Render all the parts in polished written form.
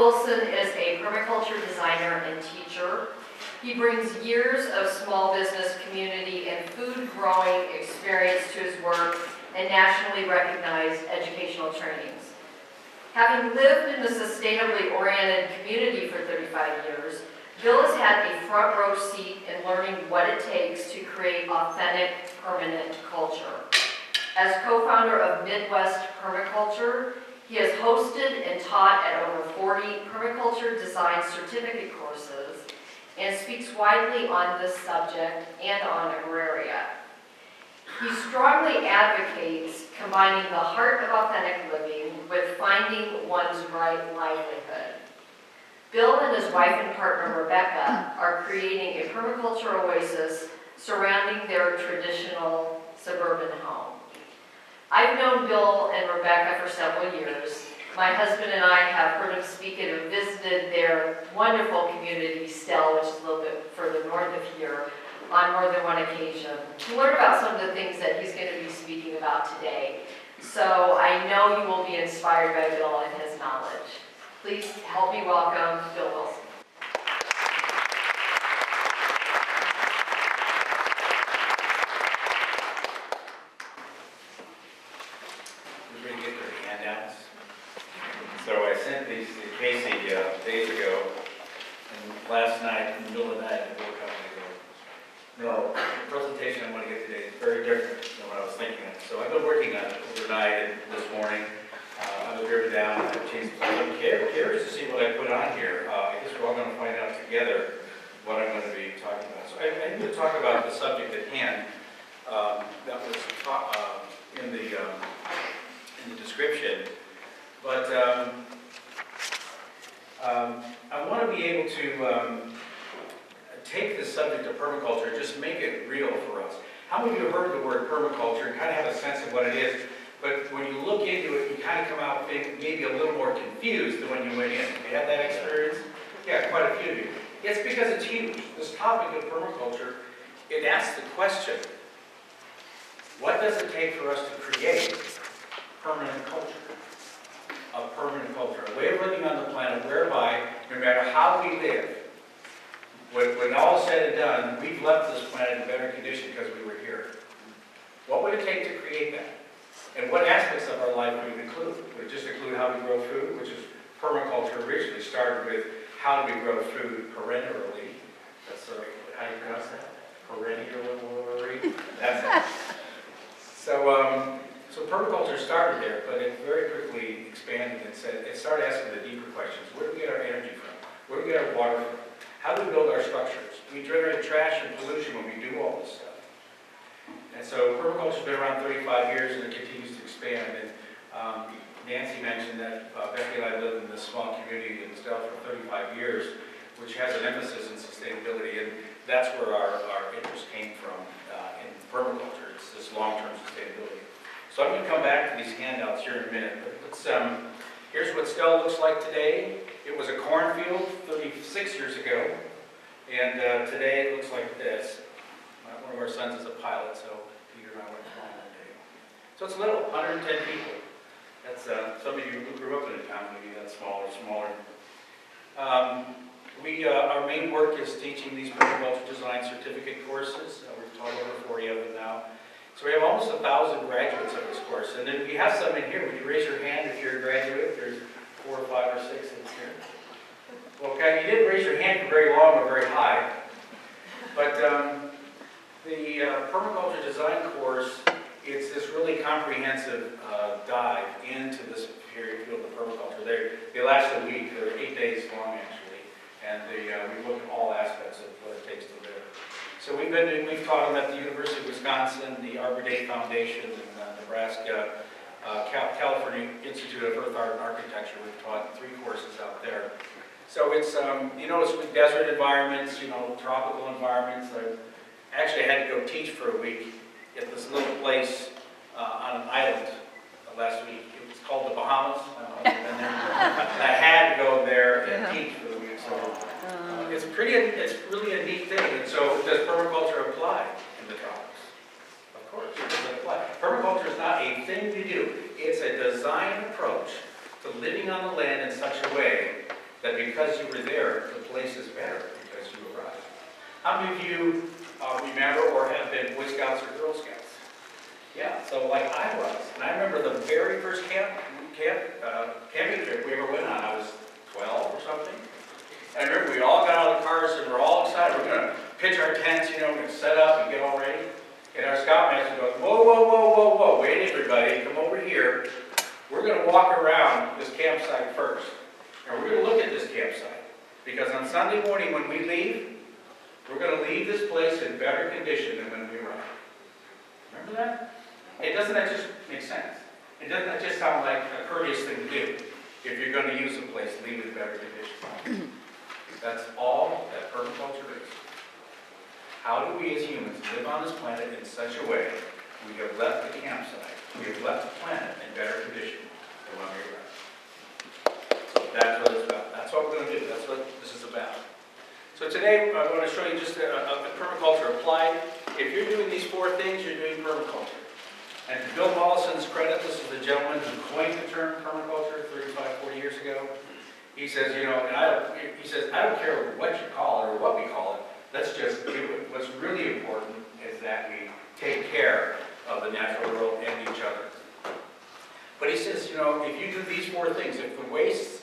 Wilson is a permaculture designer and teacher. He brings years of small business community and food growing experience to his work and nationally recognized educational trainings. Having lived in a sustainably oriented community for 35 years, Bill has had a front row seat in learning what it takes to create authentic, permanent culture. As co-founder of Midwest Permaculture, he has hosted and taught at over 40 permaculture design certificate courses and speaks widely on this subject and on agraria. He strongly advocates combining the heart of authentic living with finding one's right livelihood. Bill and his wife and partner, Rebecca, are creating a permaculture oasis surrounding their traditional suburban home. I've known Bill and Rebecca for several years. My husband and I have heard him speak and have visited their wonderful community, Stell, which is a little bit further north of here, on more than one occasion, to learn about some of the things that he's going to be speaking about today. So I know you will be inspired by Bill and his knowledge. Please help me welcome Bill Wilson. Everybody get their handouts? So I sent these to Casey days ago, and last night, in the middle of the night, I woke up and I go, no, the presentation I want to get today is very different than what I was thinking of. So I've been working on it overnight and this morning. I was driven down and I've changed plans. I'm curious to see what I put on here. I guess we're all going to find out together what I'm going to be talking about. So I need to talk about the subject at hand that was in the description. But I want to be able to take the subject of permaculture and just make it real for us. How many of you have heard the word permaculture and kind of have a sense of what it is? But when you look into it, you kind of come out maybe a little more confused than when you went in. Have you had that experience? Yeah, quite a few of you. It's because it's huge. This topic of permaculture, it asks the question, what does it take for us to create permanent culture? A permanent culture, a way of living on the planet whereby, no matter how we live, when all is said and done, we've left this planet in better condition because we were here. What would it take to create that? And what aspects of our life would it include? Would it just include how we grow food, which is permaculture originally started with how do we grow food perennially? That's how you pronounce that? Perennially? That's it. So permaculture started there, but it very quickly expanded and said, it started asking the deeper questions. Where do we get our energy from? Where do we get our water from? How do we build our structures? Do we generate trash and pollution when we do all this stuff? And so permaculture's been around 35 years and it continues to expand. And Nancy mentioned that Becky and I lived in this small community in Stell for 35 years, which has an emphasis in sustainability. And that's where our interest came from in permaculture. It's this long-term sustainability. So I'm going to come back to these handouts here in a minute. But let's, here's what Stell looks like today. It was a cornfield 36 years ago. And today it looks like this. One of our sons is a pilot, so Peter and I went flying one day. So it's little, 110 people. That's some of you who grew up in a town, maybe that's smaller. Our main work is teaching these permaculture design certificate courses. We've taught over 40 of them now. So we have almost 1,000 graduates of this course. And then we have some in here. Would you raise your hand if you're a graduate? There's 4 or 5 or 6 in here. Okay, you didn't raise your hand for very long or very high. But the permaculture design course, it's this really comprehensive dive into this field of permaculture. They last a week. They're 8 days long, actually. And we look at all aspects of what it takes to live. So we've taught them at the University of Wisconsin, the Arbor Day Foundation in Nebraska, California Institute of Earth Art and Architecture. We've taught 3 courses out there. So it's, it's with desert environments, tropical environments. I actually had to go teach for a week at this little place on an island last week. It was called the Bahamas. I don't know if you've been there. I had to go there and teach for the week. So it's really a neat thing. And so does permaculture apply in the tropics? Of course, it does apply. Permaculture is not a thing to do. It's a design approach to living on the land in such a way that because you were there, the place is better because you arrived. How many of you remember or have been Boy Scouts or Girl Scouts? Yeah, so like I was. And I remember the very first camping trip we ever went on. I was 12 or something. And I remember we all got out of the cars and we're all excited. We're going to pitch our tents, we're going to set up and get all ready. And our scoutmaster goes, whoa, whoa, whoa, whoa, whoa, wait everybody, come over here. We're going to walk around this campsite first. And we're going to look at this campsite. Because on Sunday morning when we leave, we're going to leave this place in better condition than when we arrived. Remember that? Hey, doesn't that just make sense? It doesn't that just sound like a courteous thing to do? If you're going to use a place, leave it in better condition. That's all that permaculture is. How do we as humans live on this planet in such a way we have left the campsite, we have left the planet in better condition than when we arrived? So that's what it's about. That's what we're going to do. That's what this is about. So today I want to show you just a permaculture applied. If you're doing these four things, you're doing permaculture. And to Bill Mollison's credit, this is the gentleman who coined the term permaculture 35, 40 years ago. He says, I don't care what you call it or what we call it. Let's just do it. What's really important is that we take care of the natural world and each other. But he says, if you do these four things, if the wastes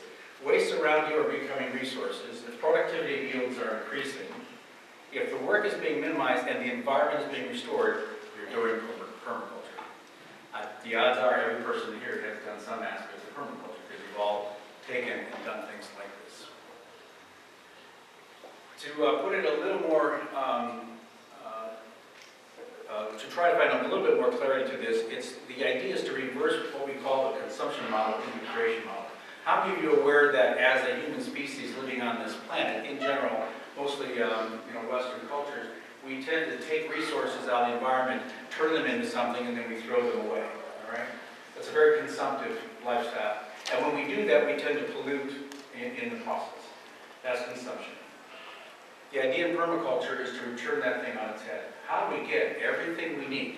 around you are becoming resources, if productivity yields are increasing, if the work is being minimized and the environment is being restored, you're doing permaculture. The odds are every person here has done some aspect of permaculture because you've all taken and done things like this. To put it a little more, to try to find a little bit more clarity to this, the idea is to reverse what we call the consumption model into the creation model. How many of you are aware that as a human species living on this planet, in general, mostly Western cultures, we tend to take resources out of the environment, turn them into something, and then we throw them away. All right? That's a very consumptive lifestyle. And when we do that, we tend to pollute in the process. That's consumption. The idea in permaculture is to turn that thing on its head. How do we get everything we need,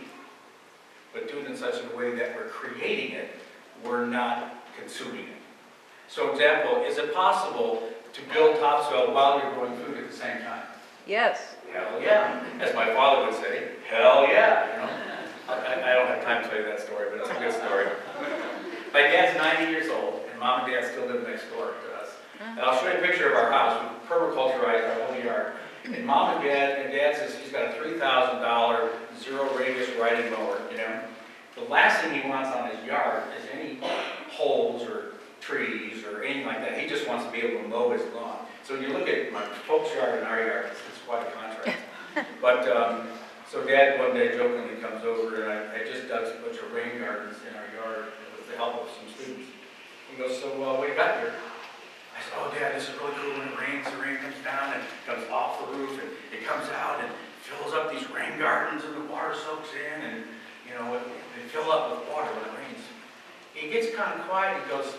but do it in such a way that we're creating it, we're not consuming it? So example, is it possible to build topsoil while you're growing food at the same time? Yes. Hell yeah. As my father would say, hell yeah. I don't have time to tell you that story, but it's a good story. My dad's 90 years old, and Mom and Dad still live next door to us. And I'll show you a picture of our house. We permaculturized our whole yard. And Mom and Dad says he's got a $3,000 zero radius riding mower, The last thing he wants on his yard is any holes or trees or anything like that. He just wants to be able to mow his lawn. So when you look at my folks' yard and our yard, it's quite a contrast. But, so Dad one day jokingly comes over, and I just dug a bunch of rain gardens in our yard with the help of some students. He goes, so what do you got here? I said, oh Dad, this is really cool. When it rains, the rain comes down and comes off the roof, and it comes out and fills up these rain gardens, and the water soaks in, and they fill up with water when it rains. He gets kind of quiet. He goes,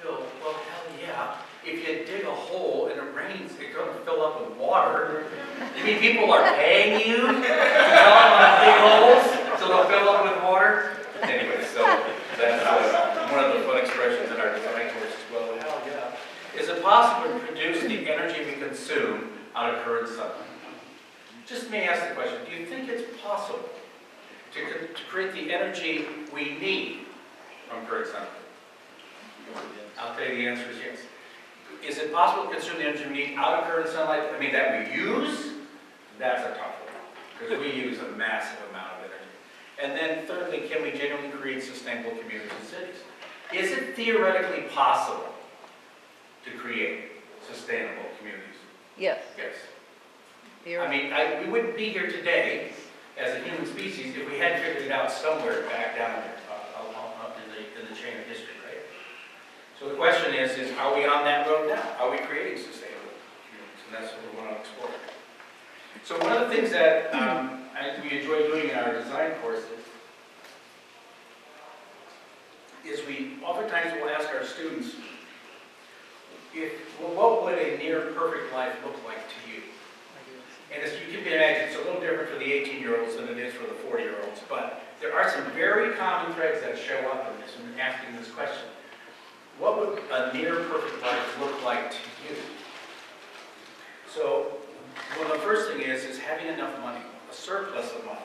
Bill, well, hell yeah. If you dig a hole and it rains, it's going to fill up with water. You mean people are paying you to tell them how to dig holes so they'll fill up with water? Anyway, so that's one of the fun expressions in our design course as well. Hell yeah. Is it possible to produce the energy we consume out of current sunlight? Just let me ask the question, do you think it's possible to create the energy we need from current sunlight? I'll tell you the answer is yes. Is it possible to consume the energy we need out of current sunlight? That we use? That's a tough one. Because we use a massive amount of energy. And then thirdly, can we genuinely create sustainable communities and cities? Is it theoretically possible to create sustainable communities? Yes. Yes. You're we wouldn't be here today as a human species if we hadn't figured it out somewhere back down there in the chain of history. So the question is are we on that road now? Are we creating sustainable communities? And that's what we want to explore. So one of the things that we enjoy doing in our design courses is we oftentimes will ask our students, what would a near perfect life look like to you? And as you can imagine, it's a little different for the 18-year-olds than it is for the 40-year-olds, but there are some very common threads that show up in this when asking this question. What would a near perfect life look like to you? So, well, the first thing is having enough money, a surplus of money.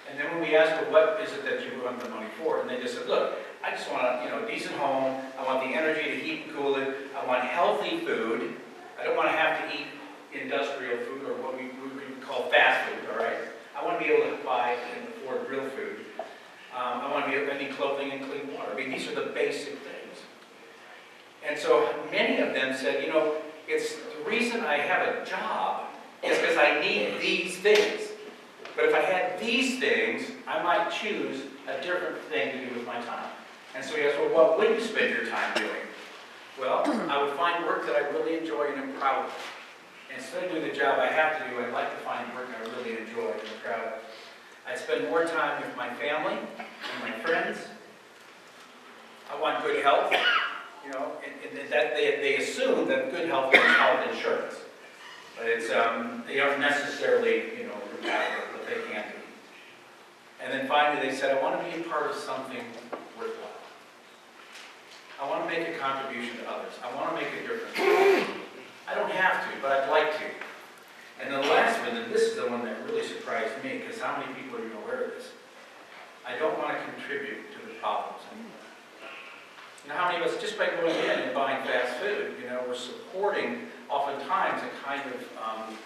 And then when we ask, well, what is it that you want the money for? And they just said, look, I just want a decent home. I want the energy to heat and cool it. I want healthy food. I don't want to have to eat industrial food or what we would call fast food, all right? I want to be able to buy and afford real food. I want to be able to need clothing and clean water. I mean, these are the basic things. And so many of them said, it's the reason I have a job is because I need these things. But if I had these things, I might choose a different thing to do with my time. And so he asked, well, what would you spend your time doing? Well, I would find work that I really enjoy and am proud of. Instead of doing the job I have to do, I'd like to find work I really enjoy and am proud of. I'd spend more time with my family and my friends. I want good health, and that they assume that good health means health insurance. But it's, they aren't necessarily, compatible, but they can be. And then finally they said, I want to be a part of something worthwhile. I want to make a contribution to others. I want to make a difference. I don't have to, but I'd like to. And the last one, and this is the one that really surprised me, because how many people are even aware of this? I don't want to contribute to the problems anymore. How many of us, just by going in and buying fast food, we're supporting oftentimes a kind of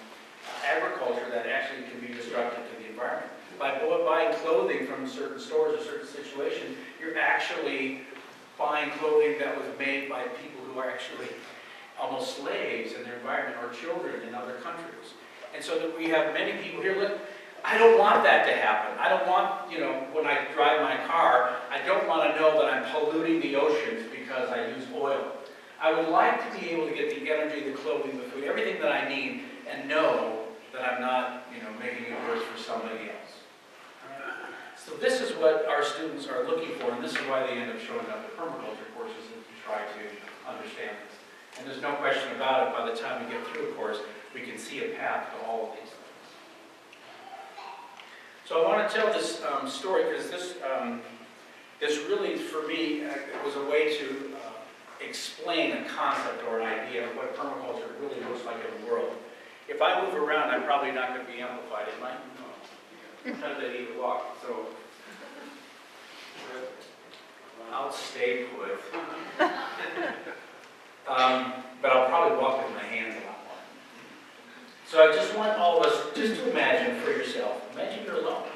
agriculture that actually can be destructive to the environment. By buying clothing from certain stores or certain situation, you're actually buying clothing that was made by people who are actually almost slaves in their environment or children in other countries. And so that we have many people here, look, I don't want that to happen. I don't want, when I drive my car, I don't want to know that I'm polluting the oceans because I use oil. I would like to be able to get the energy, the clothing, the food, everything that I need, and know that I'm not, making it worse for somebody else. So this is what our students are looking for, and this is why they end up showing up at permaculture courses and try to understand this. And there's no question about it, by the time we get through a course, we can see a path to all of these things. So I want to tell this story because this really, for me, was a way to explain a concept or an idea of what permaculture really looks like in the world. If I move around, I'm probably not going to be amplified, am I? No. Sometimes I need to walk, so I'll stay put. But I'll probably walk with my hands a lot more. So I just want all of us just to imagine for yourself. Imagine you're alone.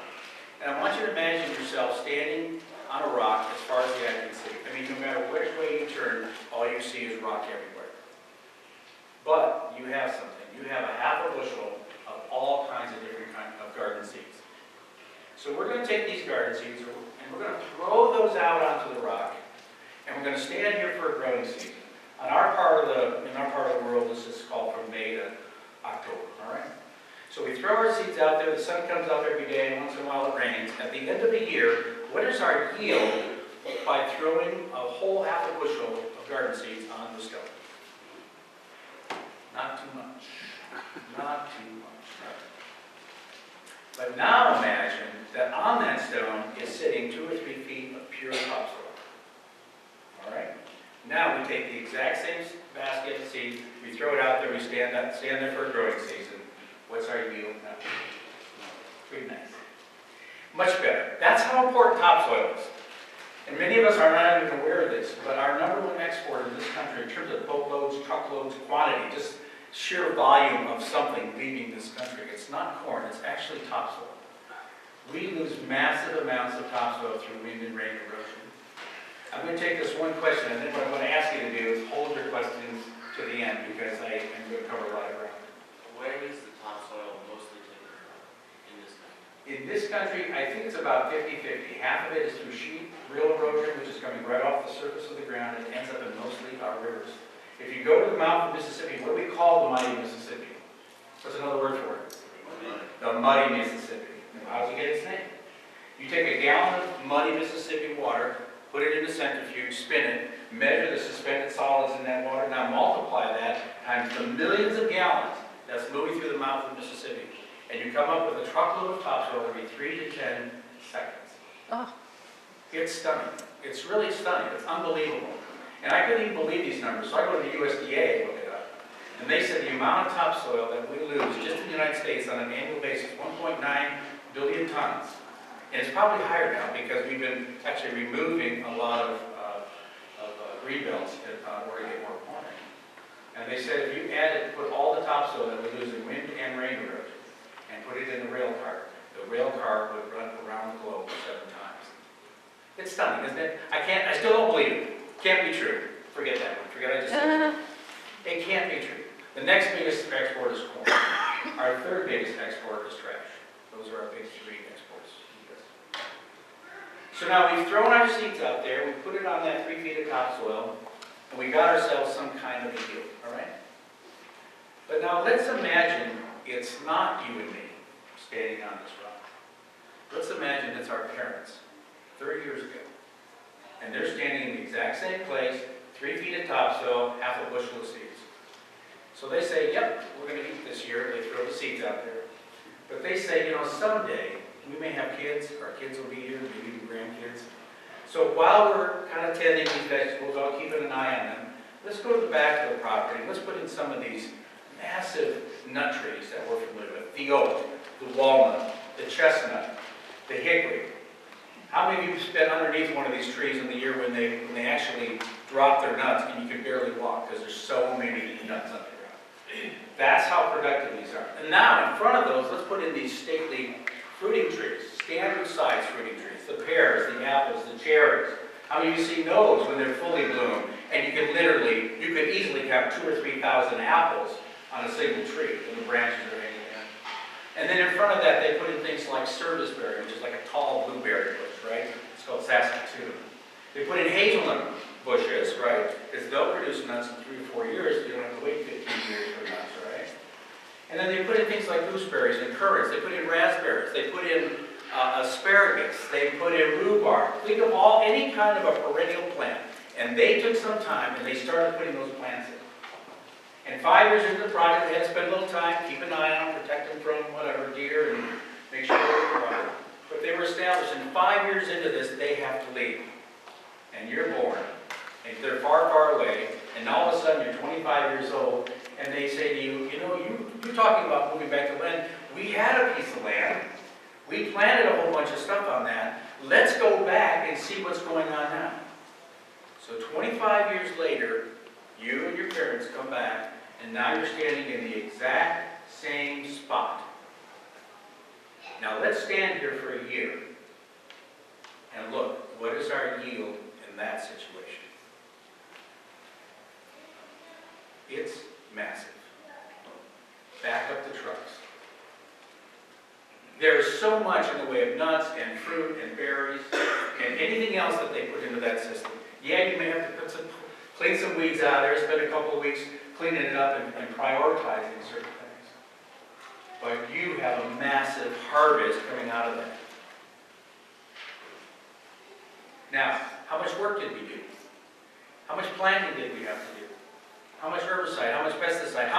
And I want you to imagine yourself standing on a rock as far as the eye can see. I mean, no matter which way you turn, all you see is rock everywhere. But you have something. You have a half a bushel of all kinds of different kinds of garden seeds. So we're going to take these garden seeds and we're going to throw those out onto the rock. And we're going to stand here for a growing season. In our part of the world, this is called from May to October, all right? So we throw our seeds out there, the sun comes up every day, and once in a while it rains. At the end of the year, what is our yield by throwing a whole half a bushel of garden seeds on the stone? Not too much. Not too much. But now imagine that on that stone is sitting 2 or 3 feet of pure topsoil. All right? Now we take the exact same basket of seeds, we throw it out there, we stand there for a growing season. What's our yield now? Pretty nice. Much better. That's how important topsoil is. And many of us are not even aware of this, but our #1 export in this country in terms of boatloads, truckloads, quantity, just sheer volume of something leaving this country. It's not corn, it's actually topsoil. We lose massive amounts of topsoil through wind and rain erosion. I'm going to take this one question, and then what I'm going to ask you to do is hold your questions to the end, because I am going to cover a lot of ground. Where is the topsoil mostly taken from in this country? In this country, I think it's about 50-50. Half of it is through sheet, real erosion, which is coming right off the surface of the ground, and ends up in mostly our rivers. If you go to the mouth of Mississippi, what do we call the mighty Mississippi? What's another word for it? The muddy Mississippi. How does it get its name? You take a gallon of muddy Mississippi water, put it in a centrifuge, spin it, measure the suspended solids in that water, now multiply that times the millions of gallons that's moving through the mouth of Mississippi. And you come up with a truckload of topsoil every 3 to 10 seconds. Oh. It's stunning. It's really stunning. It's unbelievable. And I couldn't even believe these numbers, so I go to the USDA and look it And they said the amount of topsoil that we lose just in the United States on an annual basis, 1.9 billion tons. And it's probably higher now because we've been actually removing a lot of green belts in order to get more planting. And they said if you added, put all the topsoil that we lose in wind and rain erosion and put it in the rail car would run around the globe 7 times. It's stunning, isn't it? I still don't believe it. Can't be true. Forget that one. Forget I just said it. It can't be true. The next biggest export is corn. Our third biggest export is trash. Those are our big 3 exports. So now we've thrown our seeds out there, we put it on that 3 feet of topsoil, and we got ourselves some kind of a yield, all right? But now let's imagine it's not you and me standing on this rock. Let's imagine it's our parents 30 years ago. And they're standing in the exact same place, 3 feet of topsoil, half a bushel of seeds. So they say, yep, we're going to eat this year. They throw the seeds out there. But they say, you know, someday we may have kids, our kids will be here, maybe even grandkids. So while we're kind of tending these vegetables, I'll keep an eye on them. Let's go to the back of the property. Let's put in some of these massive nut trees that we're familiar with. The oak, the walnut, the chestnut, the hickory. How many of you spent underneath one of these trees in the year when they actually drop their nuts and you can barely walk because there's so many nuts underground? That's how productive these are. And now in front of those, let's put in these stately fruiting trees, standard size fruiting trees, the pears, the apples, the cherries. How many of you see those when they're fully bloomed? And you could easily have 2,000 or 3,000 apples on a single tree when the branches are hanging down. And then in front of that, they put in things like serviceberry, which is like a tall blueberry bush, right? It's called Saskatoon. They put in hazelnut bushes, right? Because they'll produce nuts in 3 or 4 years. You don't have to wait 15 years for nuts, right? And then they put in things like gooseberries and currants. They put in raspberries. They put in asparagus. They put in rhubarb. Think of any kind of a perennial plant. And they took some time and they started putting those plants in. And 5 years into the project, they had to spend a little time, keep an eye on them, protect them from whatever, deer, and make sure they were alive. But they were established. And 5 years into this, they have to leave. And you're born. And they're far, far away. And all of a sudden, you're 25 years old. And they say to you, you know, you're talking about moving back to land. We had a piece of land. We planted a whole bunch of stuff on that. Let's go back and see what's going on now. So 25 years later, you and your parents come back, and now you're standing in the exact same spot. Now let's stand here for a year and look, what is our yield in that situation? It's massive. Back up the trucks. There's so much in the way of nuts and fruit and berries and anything else that they put into that system. Yeah, you may have to clean some weeds out there, spend a couple of weeks cleaning it up and prioritizing certain things. But you have a massive harvest coming out of that. Now, how much work did we do? How much planting did we have to do? How much herbicide? How much pesticide?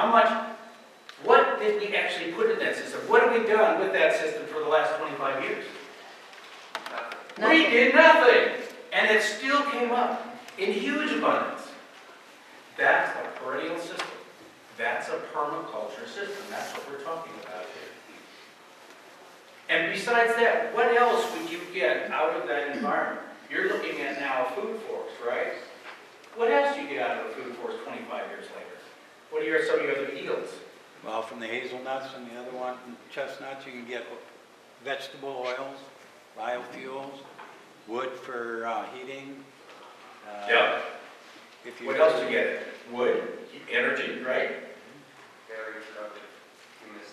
What did we actually put in that system? What have we done with that system for the last 25 years? Nothing. We did nothing. And it still came up in huge abundance. That's a perennial system. That's a permaculture system. That's what we're talking about here. And besides that, what else would you get out of that environment? You're looking at now a food forest, right? What else do you get out of a food forest 25 years later? What are some of your other yields? Well, from the hazelnuts and the other one, chestnuts, you can get vegetable oils, biofuels, wood for heating. Yep. What else do you get? Wood, energy, right? Very productive humus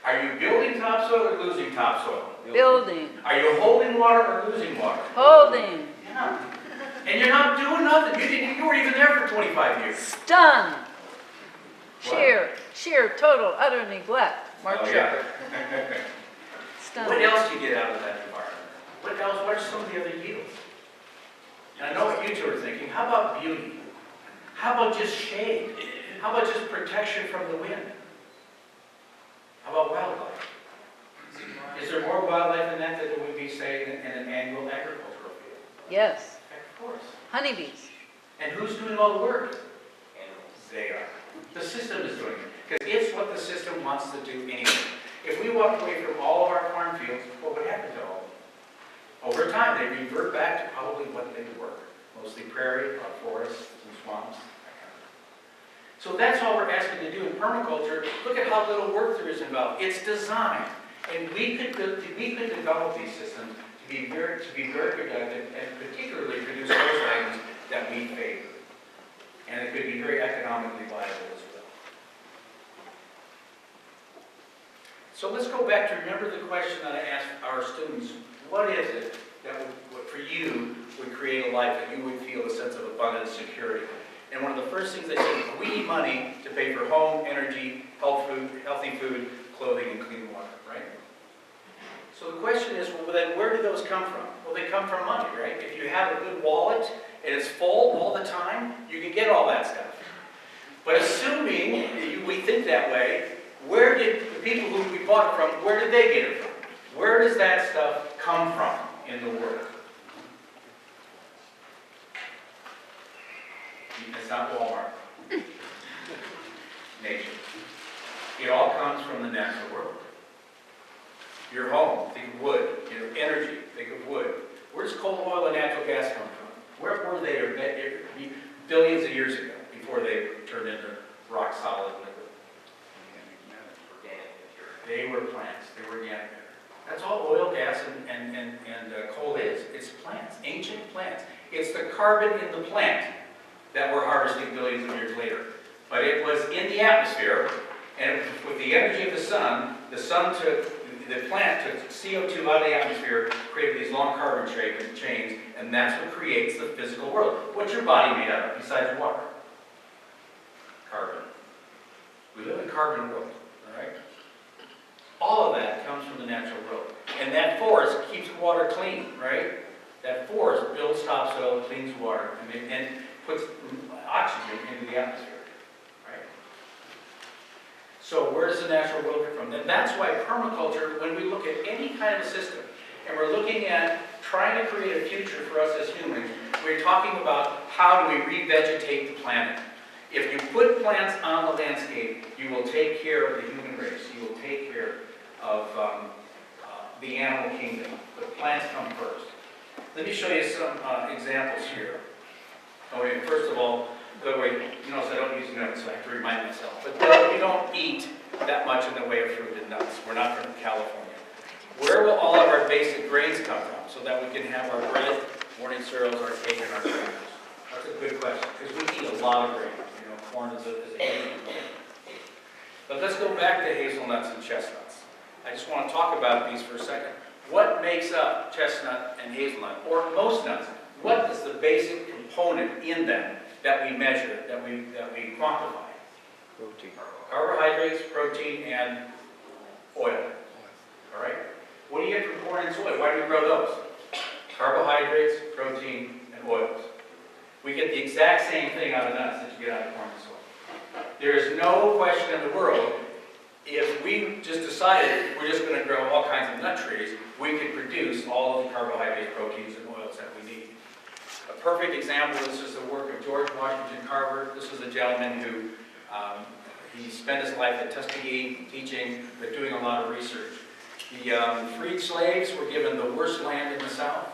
there. Are you building topsoil or losing topsoil? Building, Are you holding water or losing water? holding, Yeah. And you're not doing nothing. You weren't even there for 25 years. stun, What? sheer, total, utter neglect. Mark Oh, Shepherd. yeah. Stun. What else do you get out of that environment? What else? What are some of the other yields? And I know what you two are thinking. How about beauty? How about just shade? How about just protection from the wind? How about wildlife? Is there more wildlife in that than there would be, say, in an annual agricultural field? Yes, Of course. honeybees. And who's doing all the work? Animals. They are. The system is doing it, because it's what the system wants to do anyway. If we walked away from all of our farm fields, what would happen to all of them? Over time, they revert back to probably what they were, mostly prairie, forests, and swamps. So that's all we're asking to do in permaculture. Look at how little work there is involved. It's design. And we could develop these systems to be very productive and particularly produce those items that we favor. And it could be very economically viable as well. So let's go back to remember the question that I asked our students. What is it that would, for you, would create a life that you would feel a sense of abundance, security? And one of the first things they said, we need money to pay for home, energy, healthy food, clothing, and clean water, right? So the question is, well, then where do those come from? Well, they come from money, right? If you have a good wallet and it's full all the time, you can get all that stuff. But assuming we think that way, where did the people who we bought it from, where did they get it from? Where does that stuff come from in the world? It's not Walmart. Nature. It all comes from the natural world. Your home, think of wood. Your energy, think of wood. Where does coal, oil, and natural gas come from? Where were they billions of years ago before they turned into rock solid liquid? They were plants. They were organic matter. That's all oil, gas, and coal is. It's plants, ancient plants. It's the carbon in the plant that we're harvesting billions of years later. But it was in the atmosphere, and with the energy of the sun the plant took CO2 out of the atmosphere, created these long carbon chains, and that's what creates the physical world. What's your body made out of besides water? Carbon. We live in a carbon world, all right? All of that comes from the natural world. And that forest keeps water clean, right? That forest builds topsoil, cleans water, and puts oxygen into the atmosphere, right? So where does the natural world come from? And that's why permaculture, when we look at any kind of a system, and we're looking at trying to create a future for us as humans, we're talking about how do we revegetate the planet. If you put plants on the landscape, you will take care of the human race. You will take care of the animal kingdom. But plants come first. Let me show you some examples here. Okay, first of all, you notice I don't use nuts, so I have to remind myself. But we don't eat that much in the way of fruit and nuts. We're not from California. Where will all of our basic grains come from so that we can have our bread, morning cereals, our cake, and our crackers? That's a good question, because we eat a lot of grain. You know, corn is a huge one. But let's go back to hazelnuts and chestnuts. I just want to talk about these for a second. What makes up chestnut and hazelnut, or most nuts? What is the basic component in them that we measure, that we quantify? Protein. Carbohydrates, protein, and oil. All right? What do you get from corn and soy? Why do we grow those? Carbohydrates, protein, and oils. We get the exact same thing out of nuts that you get out of corn and soy. There is no question in the world, if we just decided we're just going to grow all kinds of nut trees, we could produce all of the carbohydrates, proteins, and oils that we need. A perfect example, this is the work of George Washington Carver. This was a gentleman who he spent his life at Tuskegee teaching, but doing a lot of research. The freed slaves were given the worst land in the South,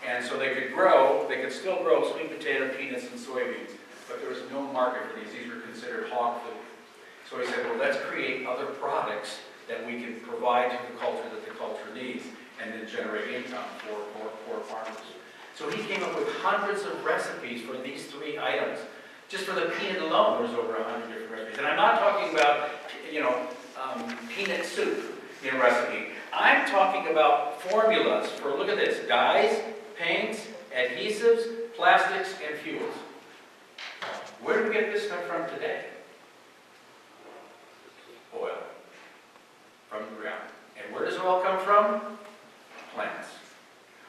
and so they could still grow sweet potato, peanuts, and soybeans, but there was no market for these. These were considered hog food. So he said, well, let's create other products that we can provide to the culture that the culture needs, and then generate income for farmers. So he came up with hundreds of recipes for these three items. Just for the peanut alone, there's over 100 different recipes. And I'm not talking about, peanut soup in a recipe. I'm talking about formulas for, look at this, dyes, paints, adhesives, plastics, and fuels. Where do we get this stuff from today? Oil. From the ground. And where does oil come from? Plants.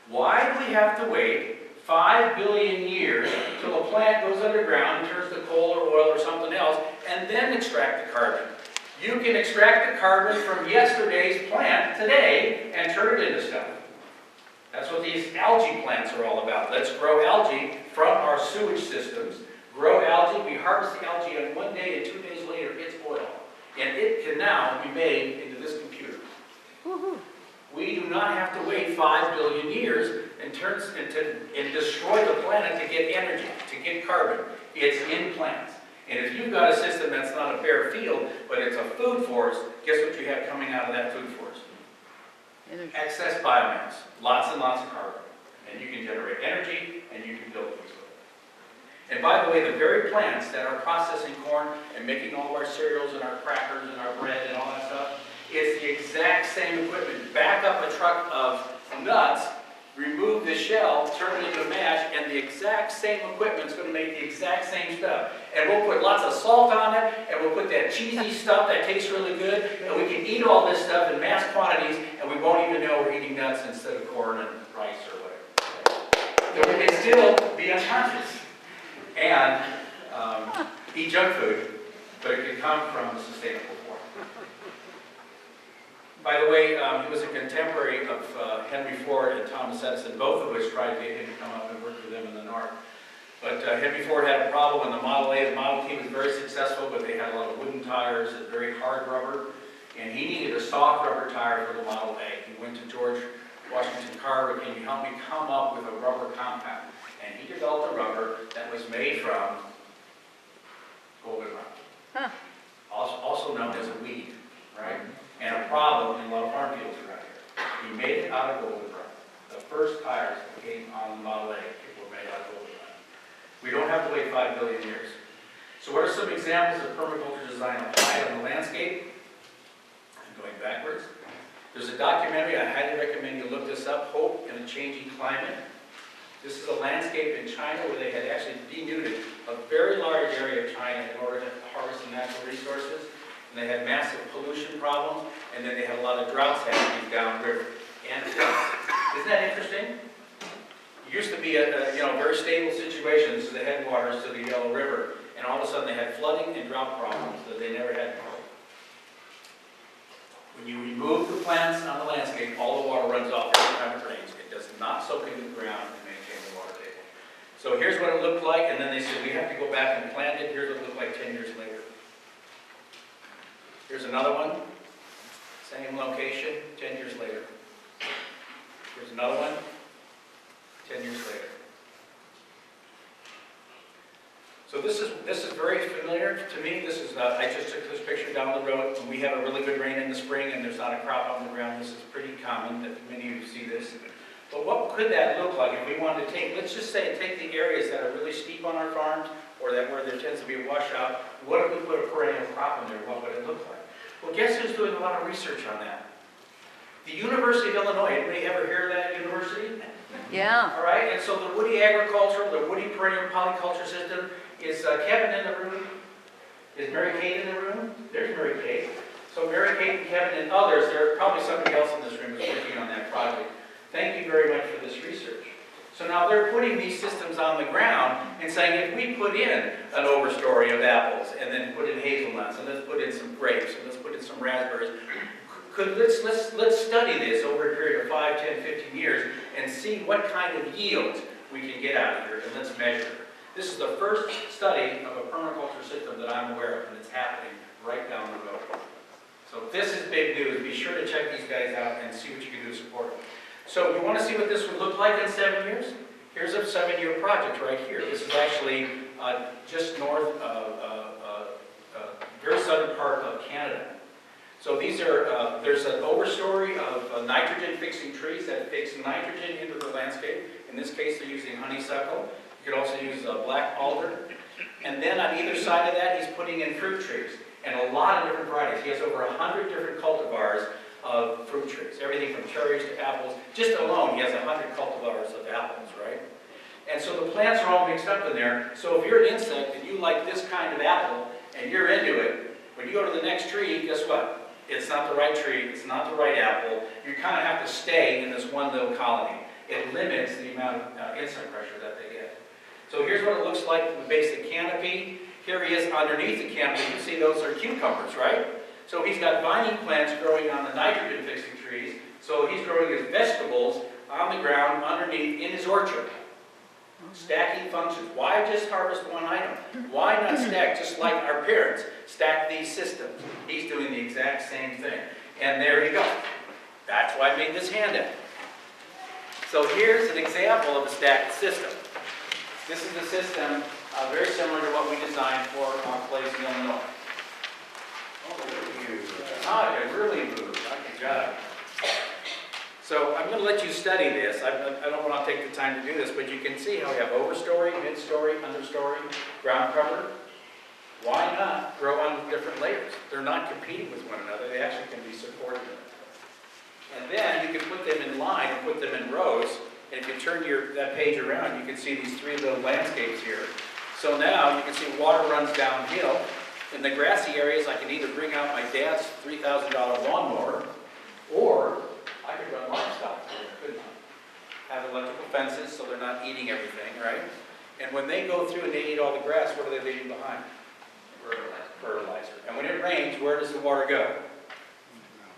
Why do we have to wait 5 billion years until a plant goes underground and turns to coal or oil or something else, and then extract the carbon? You can extract the carbon from yesterday's plant today and turn it into stuff. That's what these algae plants are all about. Let's grow algae from our sewage systems, grow algae. We harvest the algae on one day, and 2 days later, it's oil. And it can now be made into this computer. Woo-hoo. We do not have to wait 5 billion years and destroy the planet to get energy, to get carbon. It's in plants. And if you've got a system that's not a bare field, but it's a food forest, guess what you have coming out of that food forest? Energy. Excess biomass, lots and lots of carbon. And you can generate energy, and you can build things with it. And by the way, the very plants that are processing corn and making all of our cereals and our crackers and our bread and all that stuff, it's the exact same equipment. Back up a truck of nuts, remove the shell, turn it into a mash, and the exact same equipment's going to make the exact same stuff. And we'll put lots of salt on it, and we'll put that cheesy stuff that tastes really good, and we can eat all this stuff in mass quantities, and we won't even know we're eating nuts instead of corn and rice or whatever. So we can still be unconscious and eat junk food, but it can come from a sustainable form. By the way, he was a contemporary of Henry Ford and Thomas Edison, both of which tried to get him to come up and work for them in the North. But Henry Ford had a problem in the Model A. The Model T was very successful, but they had a lot of wooden tires and very hard rubber. And he needed a soft rubber tire for the Model A. He went to George Washington Carver, can you help me come up with a rubber compound? And he developed a rubber that was made from goldenrod, Huh. also known as a weed, right? And a problem in a lot of farm fields around here. He made it out of goldenrod. The first tires that came on the Model A were made out of goldenrod. We don't have to wait 5 billion years. So what are some examples of permaculture design applied on the landscape? I'm going backwards. There's a documentary, I highly recommend you look this up, Hope in a Changing Climate. This is a landscape in China where they had actually denuded a very large area of China in order to harvest the natural resources. And they had massive pollution problems, and then they had a lot of droughts happening downriver. And isn't that interesting? It used to be a very stable situation. This is the headwaters to the Yellow River, and all of a sudden they had flooding and drought problems that they never had before. When you remove the plants on the landscape, all the water runs off every time it rains. It does not soak into the ground and maintain the water table. So here's what it looked like, and then they said we have to go back and plant it. Here's what it looked like 10 years later. Here's another one, same location, 10 years later. Here's another one, 10 years later. So this is very familiar to me. This is I just took this picture down the road. When we have a really good rain in the spring and there's not a crop on the ground, this is pretty common that many of you see this. But what could that look like if we wanted to take, let's just say, take the areas that are really steep on our farms or that where there tends to be a washout. What if we put a perennial crop in there? What would it look like? Well, guess who's doing a lot of research on that? The University of Illinois. Anybody ever hear of that university? Yeah. All right, and so the woody agricultural, the woody perennial polyculture system, is Kevin in the room? Is Mary Kate in the room? There's Mary Kate. So Mary Kate and Kevin and others, there's probably somebody else in this room who's working on that project. Thank you very much for this research. So now they're putting these systems on the ground and saying if we put in an overstory of apples and then put in hazelnuts and let's put in some grapes and let's put in some raspberries, let's study this over a period of 5, 10, 15 years and see what kind of yields we can get out of here, and let's measure it. This is the first study of a permaculture system that I'm aware of, and it's happening right down the road. So this is big news. Be sure to check these guys out and see what you can do to support them. So you want to see what this would look like in 7 years? Here's a 7-year project right here. This is actually just north of very southern part of Canada. So these are, there's an overstory of nitrogen-fixing trees that fix nitrogen into the landscape. In this case, they're using honeysuckle. You could also use black alder. And then on either side of that, he's putting in fruit trees. And a lot of different varieties. He has over 100 different cultivars of fruit trees. Everything from cherries to apples. Just alone, he has 100 cultivars of apples, right? And so the plants are all mixed up in there. So if you're an insect and you like this kind of apple, and you're into it, when you go to the next tree, guess what? It's not the right tree, it's not the right apple. You kind of have to stay in this one little colony. It limits the amount of insect pressure that they get. So here's what it looks like from the base of the canopy. Here he is underneath the canopy. You see those are cucumbers, right? So he's got vining plants growing on the nitrogen-fixing trees. So he's growing his vegetables on the ground underneath in his orchard. Stacking functions. Why just harvest one item? Why not stack just like our parents stack these systems? He's doing the exact same thing. And there you go. That's why I made this handout. So here's an example of a stacked system. This is a system very similar to what we designed for our place in Illinois. Oh, look at you. Ah, it really moved. Good job. So I'm going to let you study this. I don't want to take the time to do this, but you can see how we have overstory, mid-story, understory, ground cover. Why not grow on different layers? They're not competing with one another. They actually can be supportive of each other. And then you can put them in line and put them in rows. And if you turn that page around, you can see these three little landscapes here. So now you can see water runs downhill. In the grassy areas, I can either bring out my dad's $3,000 lawnmower, or I could run livestock through there, couldn't I? Have electrical fences so they're not eating everything, right? And when they go through and they eat all the grass, what are they leaving behind? Fertilizer. And when it rains, where does the water go?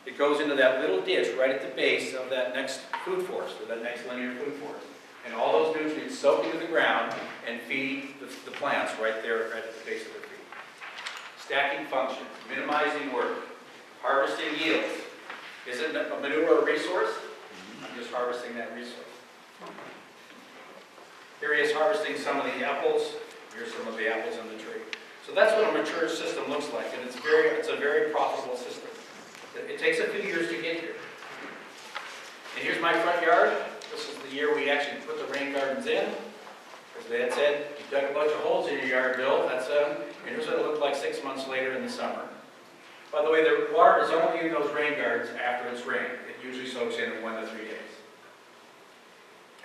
It goes into that little ditch right at the base of that next food forest, or that next linear food forest. And all those nutrients soak into the ground and feed the plants right there at the base of their feet. Stacking functions, minimizing work, harvesting yields. Isn't a manure a resource? I'm just harvesting that resource. Here he is harvesting some of the apples. Here's some of the apples on the tree. So that's what a mature system looks like, and it's a very profitable system. It takes a few years to get here. And here's my front yard. This is the year we actually put the rain gardens in. As Dad said, you dug a bunch of holes in your yard, Bill. That's and here's what it looked like 6 months later in the summer. By the way, the water is only in those rain gardens after it's rained. It usually soaks in 1 to 3 days.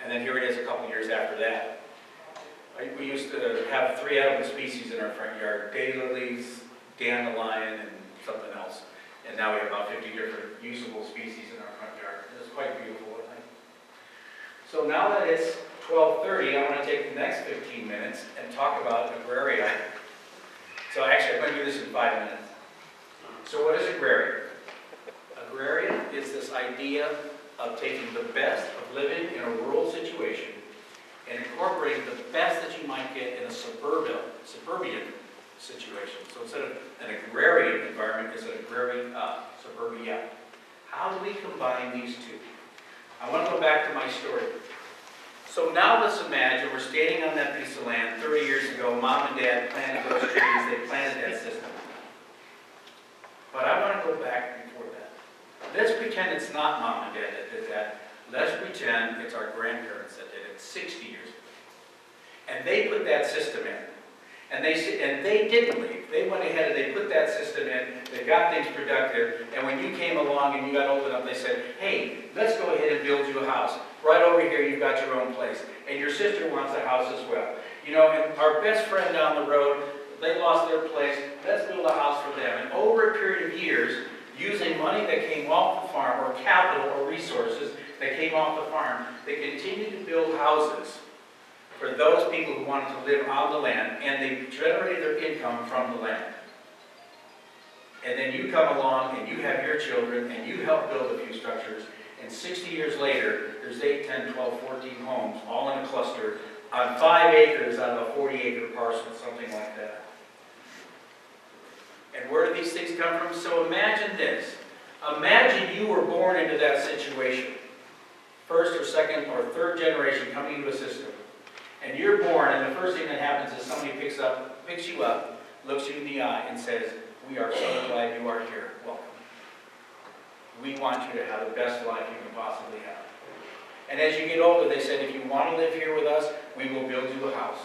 And then here it is a couple years after that. We used to have 3 edible species in our front yard: daylilies, dandelion, and something else. And now we have about 50 different usable species in our front yard. It's quite beautiful, I think. So now that it's 12:30, I want to take the next 15 minutes and talk about agraria. So actually, I'm going to do this in 5 minutes. So what is agraria? Agraria is this idea of taking the best of living in a rural situation and incorporating the best that you might get in a suburban situation. So instead of an agrarian environment, it's an agrarian suburbia. How do we combine these two? I want to go back to my story. So now let's imagine we're standing on that piece of land 30 years ago. Mom and Dad planted those trees. They planted that system. But I want to go back before that. Let's pretend it's not Mom and Dad that did that. Let's pretend it's our grandparents that did it 60 years ago. And they put that system in. And they didn't leave. They went ahead and they put that system in. They got things productive. And when you came along and you got old enough, they said, hey, let's go ahead and build you a house. Right over here, you've got your own place. And your sister wants a house as well. You know, and our best friend down the road, they lost their place. Let's build a house for them. And over a period of years, using money that came off the farm, or capital or resources that came off the farm, they continued to build houses for those people who wanted to live on the land, and they generated their income from the land. And then you come along and you have your children and you help build a few structures, and 60 years later, there's 8, 10, 12, 14 homes, all in a cluster, on 5 acres out of a 40-acre parcel, something like that. And where do these things come from? So imagine this. Imagine you were born into that situation. First or second or third generation coming into a system. And you're born, and the first thing that happens is somebody picks you up, looks you in the eye, and says, we are so glad you are here. Welcome. We want you to have the best life you can possibly have. And as you get older, they said, if you want to live here with us, we will build you a house.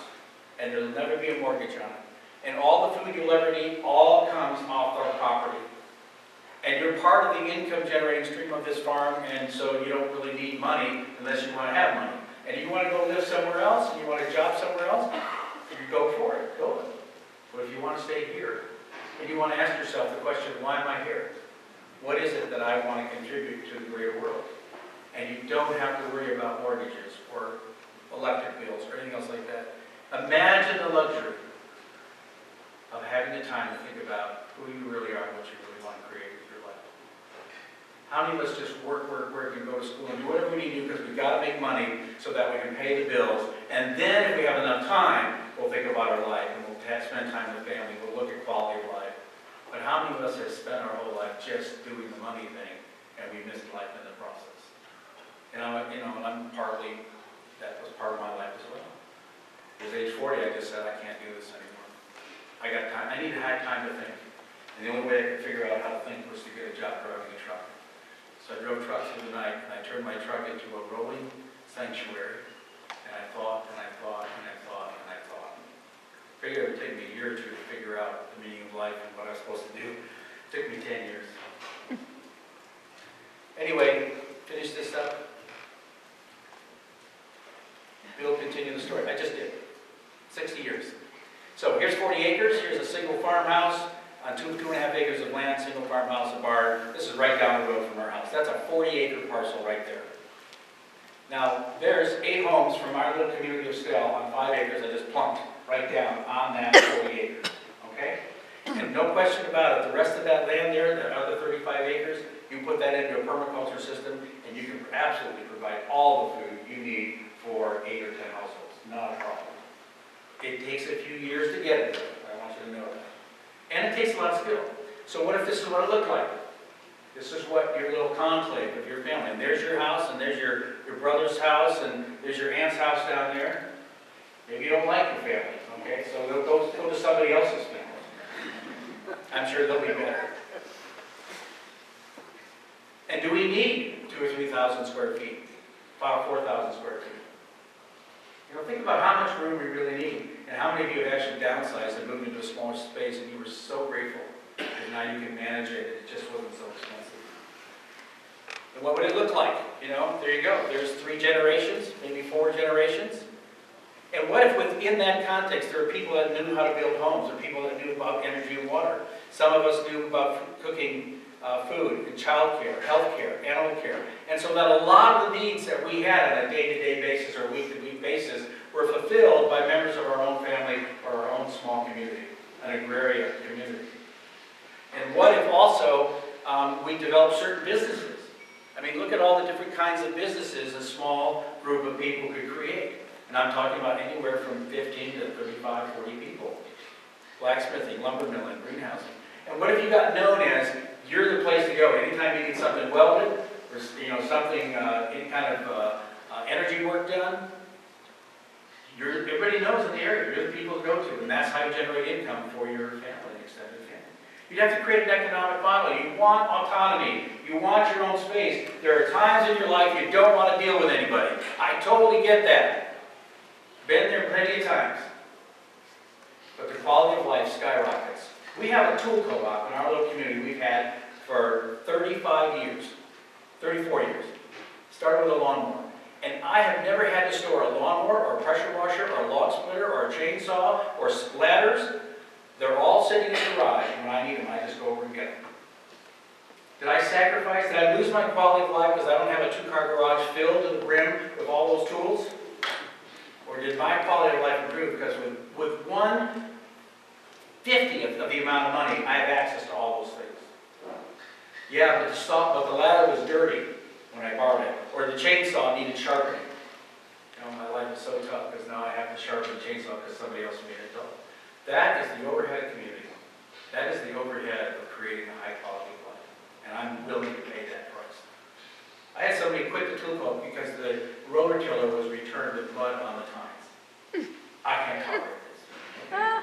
And there'll never be a mortgage on it. And all the food you'll ever need all comes off our property. And you're part of the income generating stream of this farm, and so you don't really need money unless you want to have money. And you want to go live somewhere else, and you want a job somewhere else, you go for it, go. But if you want to stay here, and you want to ask yourself the question, why am I here? What is it that I want to contribute to the greater world? And you don't have to worry about mortgages or electric bills or anything else like that. Imagine the luxury of having the time to think about who you really are and what you really want to create with your life. How many of us just work, and go to school and do whatever we need to do because we've got to make money so that we can pay the bills. And then if we have enough time, we'll think about our life and we'll spend time with family. We'll look at quality of life. But how many of us have spent our whole life just doing the money thing and we missed life in the process? And I'm partly, that was part of my life as well. At age 40, I just said, I can't do this anymore. I got time. I needed to have time to think. And the only way I could figure out how to think was to get a job driving a truck. So I drove trucks through the night, and I turned my truck into a rolling sanctuary. And I thought, and I thought, and I thought, and I thought. Figured it would take me a year or two to figure out the meaning of life and what I was supposed to do. It took me 10 years. Anyway, finish this up. Bill, continue the story. I just did. 60 years. So here's 40 acres. Here's a single farmhouse on 2.5 acres of land, single farmhouse, a barn. This is right down the road from our house. That's a 40-acre parcel right there. Now, there's 8 homes from our little community of Stell on 5 acres. I just plunked right down on that 40 acres. Okay? And no question about it, the rest of that land there, the other 35 acres, you put that into a permaculture system, and you can absolutely provide all the food you need for 8 or 10 households. Not a problem. It takes a few years to get it. I want you to know that. And it takes a lot of skill. So what if this is what it looked like? This is what your little conclave of your family. And there's your house, and there's your brother's house, and there's your aunt's house down there. Maybe you don't like your family, okay? So they'll go to somebody else's family. I'm sure they'll be better. And do we need 2,000 or 3,000 square feet? 4,000 square feet? You know, think about how much room we really need, and how many of you have actually downsized and moved into a smaller space, and you were so grateful because now you can manage it. It just wasn't so expensive. And what would it look like? You know, there you go. There's 3 generations, maybe 4 generations. And what if within that context there are people that knew how to build homes, or people that knew about energy and water? Some of us knew about cooking food and child care, health care, animal care. And so that a lot of the needs that we had on a day-to-day basis or week-to-week basis were fulfilled by members of our own family or our own small community, an agrarian community. And what if also we developed certain businesses? I mean, look at all the different kinds of businesses a small group of people could create. And I'm talking about anywhere from 15 to 35, 40 people. Blacksmithing, lumber milling, greenhousing. And what if you got known as, you're the place to go anytime you need something welded, or something, any kind of energy work done? Everybody knows in the area, you're the people to go to, and that's how you generate income for your family, extended family. You'd have to create an economic model. You want autonomy. You want your own space. There are times in your life you don't want to deal with anybody. I totally get that. Been there plenty of times. But the quality of life skyrockets. We have a tool co-op in our little community we've had for 35 years, 34 years. Started with a lawnmower. And I have never had to store a lawnmower or a pressure washer or a log splitter or a chainsaw or ladders. They're all sitting in the garage. When I need them, I just go over and get them. Did I sacrifice? Did I lose my quality of life because I don't have a 2-car garage filled to the brim with all those tools? Or did my quality of life improve because with 1/50th of the amount of money, I have access to all those things? Yeah, but the ladder was dirty when I borrowed it, or the chainsaw needed sharpening. My life is so tough because now I have to sharpen the chainsaw because somebody else made it dull. That is the overhead of community. That is the overhead of creating a high quality of life, and I'm willing to pay that price. I had somebody quit the tool co-op because the rotor tiller was returned with mud on the tines. I can't tolerate this. Okay?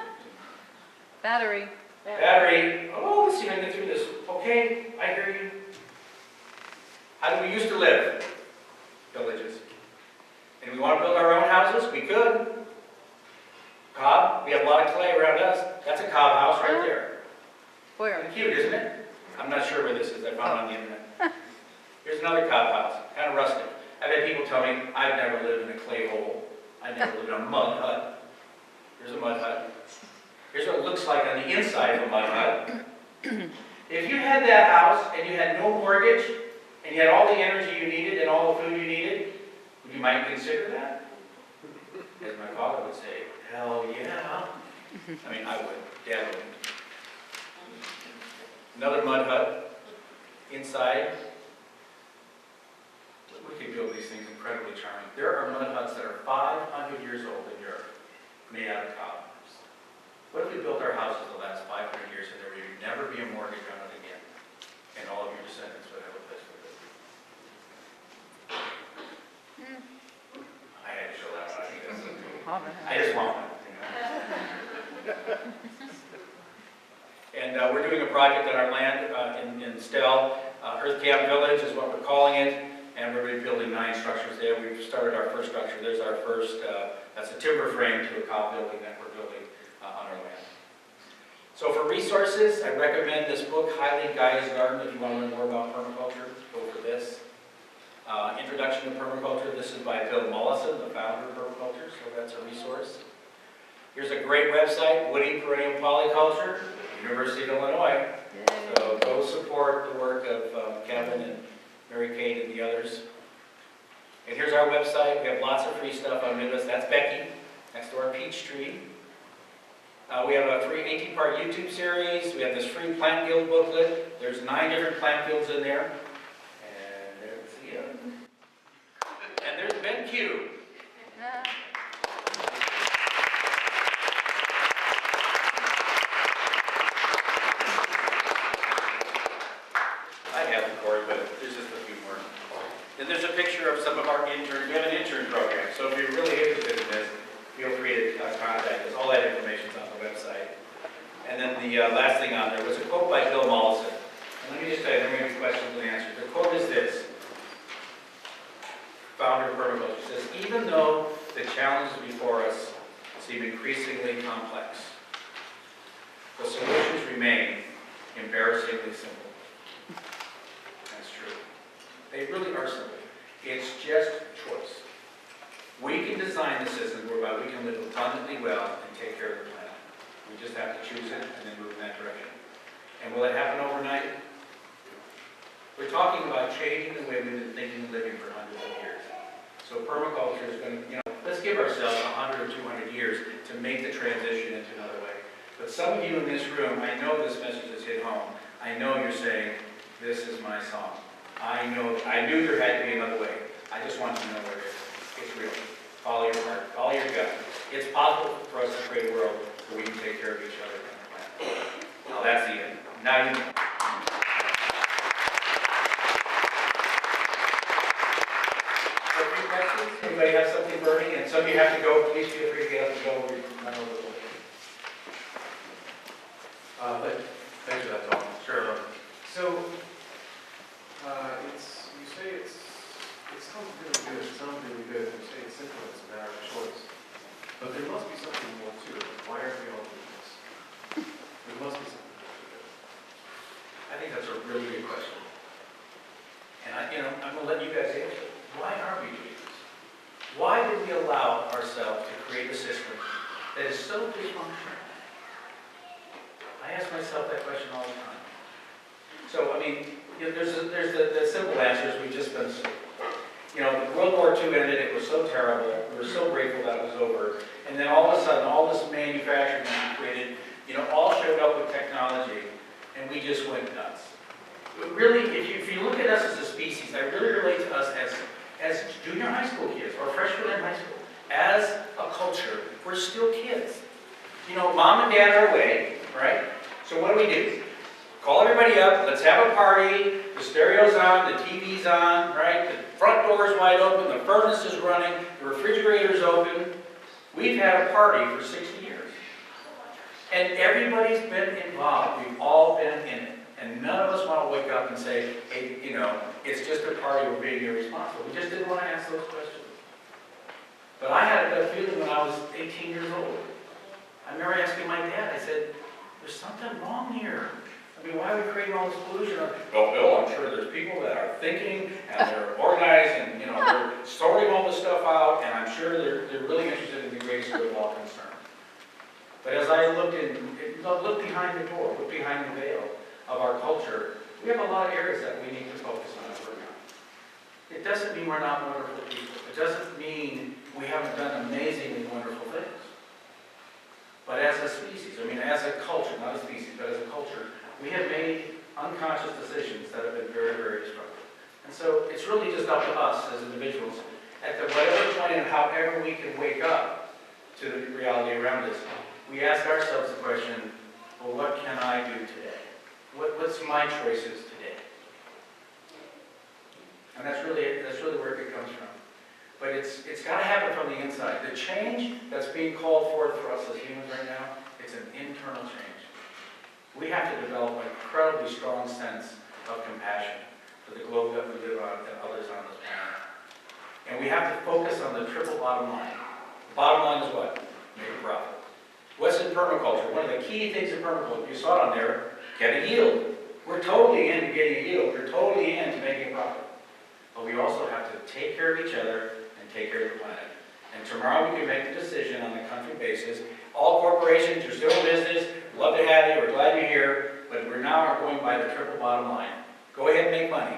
Battery. Battery. Oh, let's see if I can get through this. Okay, I hear you. How do we used to live? Villages. And we want to build our own houses? We could. Cob, we have a lot of clay around us. That's a cob house right there. Where? Kind of cute, isn't it? I'm not sure where this is. I found it on the internet. Here's another cob house. Kind of rustic. I've had people tell me, I've never lived in a clay hole. I've never lived in a mud hut. Here's a mud hut. Here's what it looks like on the inside of a mud hut. If you had that house and you had no mortgage and you had all the energy you needed and all the food you needed, would you might consider that? As my father would say, hell yeah. I mean, I would. Dad wouldn't. Another mud hut. Inside, made out of cobwebs? What if we built our houses the last 500 years and there would never be a mortgage on it again? And all of your descendants would have a place to live. I had to show that one. I think that's so cool. I just want one, you know. And we're doing a project on our land in Stell. Earth Camp Village is what we're calling it. And we're rebuilding 9 structures there. We've started our first structure. There's our first, that's a timber frame to a cob building that we're building on our land. So for resources, I recommend this book, Highly Gaia's Garden, if you want to learn more about permaculture, go for this. Introduction to Permaculture, this is by Bill Mollison, the founder of Permaculture, so that's a resource. Here's a great website, Woody Perennial Polyculture, University of Illinois. So go support the work of Kevin and Mary Kate and the others. And here's our website. We have lots of free stuff on Midwest. That's Becky, next to our peach tree. We have a 18-part YouTube series. We have this free plant guild booklet. There's 9 different plant guilds in there. And there's the other. And there's Ben Q. I have the cord, but there's just a few more. And there's a picture of some of our interns. We have an intern program, so if you're really interested in this, feel free to contact us. All that information's on the website. And then the last thing on there was a quote by Bill Mollison. And let me just tell you, then we're going to be questions and answers. The quote is this. Founder of Permaculture says, even though the challenges before us seem increasingly complex, the solutions remain embarrassingly simple. That's true. They really are simple. It's just choice. We can design the system whereby we can live abundantly well and take care of the planet. We just have to choose it and then move in that direction. And will it happen overnight? We're talking about changing the way we've been thinking and living for hundreds of years. So permaculture is going to, let's give ourselves 100 or 200 years to make the transition into another way. But some of you in this room, I know this message has hit home. I know you're saying, this is my song. I knew there had to be another way. I just want you to know there is. It's real. Follow your heart. Follow your gut. It's possible for us to create a world where we can take care of each other and the planet. Now that's the end. Now you know. A few questions? Anybody have something burning? And some of you have to go. Please feel free to get up and go. We're not over the way. Thanks for that, Tom. Sure. So, you say it sounds really good. You say it's simple, it's a matter of choice. But there must be something more to it. Why aren't we all doing this? There must be something more to it. I think that's a really good question. And I'm going to let you guys answer. Why aren't we doing this? Why did we allow ourselves to create a system that is so dysfunctional? I ask myself that question all the time. So, there's the simple answers we've just been. World War II ended. It was so terrible. We were so grateful that it was over. And then all of a sudden, all this manufacturing that we created, all showed up with technology, and we just went nuts. But really, if you look at us as a species, I really relate to us as junior high school kids or freshmen in high school. As a culture, we're still kids. Mom and dad are away, right? So what do? Call everybody up, let's have a party, the stereo's on, the TV's on, right? The front door's wide open, the furnace is running, the refrigerator's open. We've had a party for 60 years. And everybody's been involved, we've all been in it. And none of us want to wake up and say, hey, it's just a party, we're being irresponsible. We just didn't want to ask those questions. But I had that feeling when I was 18 years old. I remember asking my dad, I said, there's something wrong here. Why are we creating all this pollution? Well, Bill, I'm sure there's people that are thinking and they're organized and they're sorting all this stuff out, and I'm sure they're really interested in the greatest good of all concern. But as I looked behind the door, looked behind the veil of our culture, we have a lot of areas that we need to focus on and work on. It doesn't mean we're not wonderful people. It doesn't mean we haven't done amazingly wonderful things. But as a species, as a culture, not a species, but as a culture, we have made unconscious decisions that have been very, very destructive. And so it's really just up to us as individuals at whatever point and however we can wake up to the reality around us, we ask ourselves the question, well, what can I do today? What's my choices today? And that's really where it comes from. But it's got to happen from the inside. The change that's being called forth for us as humans right now, it's an internal change. We have to develop an incredibly strong sense of compassion for the globe that we live on and others on this planet. And we have to focus on the triple bottom line. The bottom line is what? Make a profit. What's in permaculture? One of the key things in permaculture, you saw it on there, get a yield. We're totally into getting a yield. We're totally into making a profit. But we also have to take care of each other and take care of the planet. And tomorrow we can make the decision on a country basis. All corporations, you're still in business, love to have you, we're glad you're here, but we're now going by the triple bottom line. Go ahead and make money,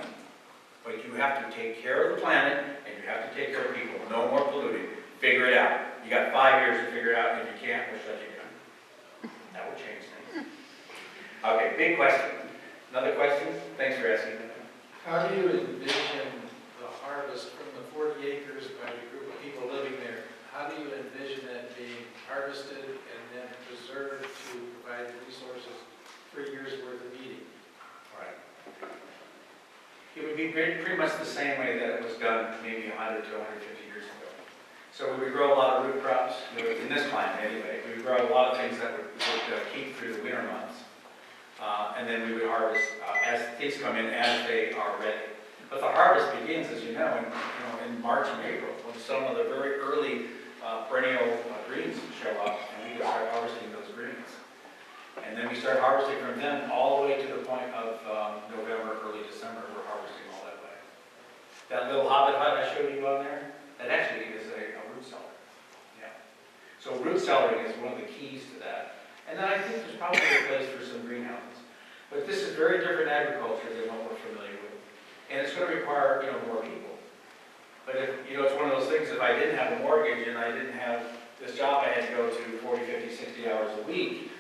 but you have to take care of the planet and you have to take care of people. No more polluting. Figure it out. You got 5 years to figure it out, and if you can't, we'll shut you down. That will change things. Okay, big question. Another question? Thanks for asking. How do you envision the harvest from the 40 acres by the group of people living there? How do you envision that being harvested and then preserved to provide resources for a year's worth of eating? Right. It would be pretty much the same way that it was done maybe 100 to 150 years ago. So we would grow a lot of root crops, in this climate anyway. We would grow a lot of things that would keep through the winter months. And then we would harvest as things come in, as they are ready. But the harvest begins, as you know, in March and April, when some of the very early perennial greens show up, and we can start harvesting those greens. And then we start harvesting from them all the way to the point of November, early December. We're harvesting all that way. That little hobbit hut I showed you on there, that actually is a root cellar. Yeah. So root cellaring is one of the keys to that. And then I think there's probably a place for some greenhouses. But this is very different agriculture than what we're familiar with. And it's going to require, more people. But if, it's one of those things, if I didn't have a mortgage and I didn't have this job I had to go to 40, 50, 60 hours a week,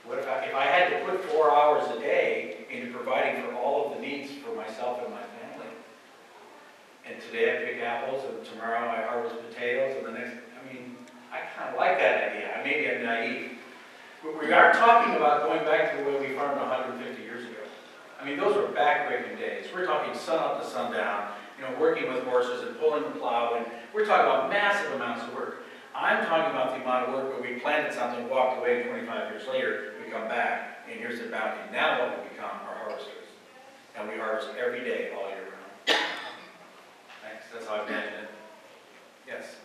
what if I had to put 4 hours a day into providing for all of the needs for myself and my family? And today I pick apples, and tomorrow I harvest potatoes, and the next, I kind of like that idea. Maybe I'm naive. But we are talking about going back to the way we farmed 150 years ago. Those were backbreaking days. We're talking sun up to sundown, working with horses and pulling the plow, and we're talking about massive amounts of work. I'm talking about the amount of work where we planted something, walked away, 25 years later, we come back, and here's the bounty. Now what we become are harvesters. And we harvest every day, all year round. Thanks, that's how I imagine it. Yes?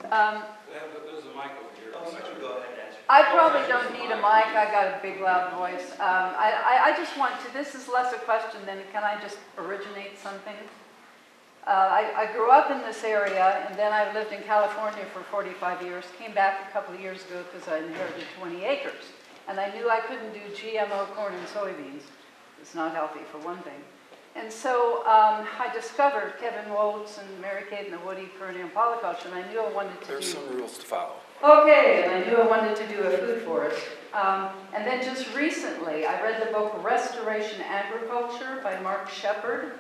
There's a mic over here. Go ahead, answer. I probably don't need a mic, I got a big loud voice. I just want to, this is less a question than can I just originate something? I grew up in this area, and then I lived in California for 45 years, came back a couple of years ago because I inherited 20 acres. And I knew I couldn't do GMO corn and soybeans. It's not healthy for one thing. And so I discovered Kevin Woltz and Mary Kate and the Woody Perennial Polyculture, and I knew I wanted to do... There's some rules to follow. Okay, and I knew I wanted to do a food forest. And then just recently, I read the book Restoration Agriculture by Mark Shepard.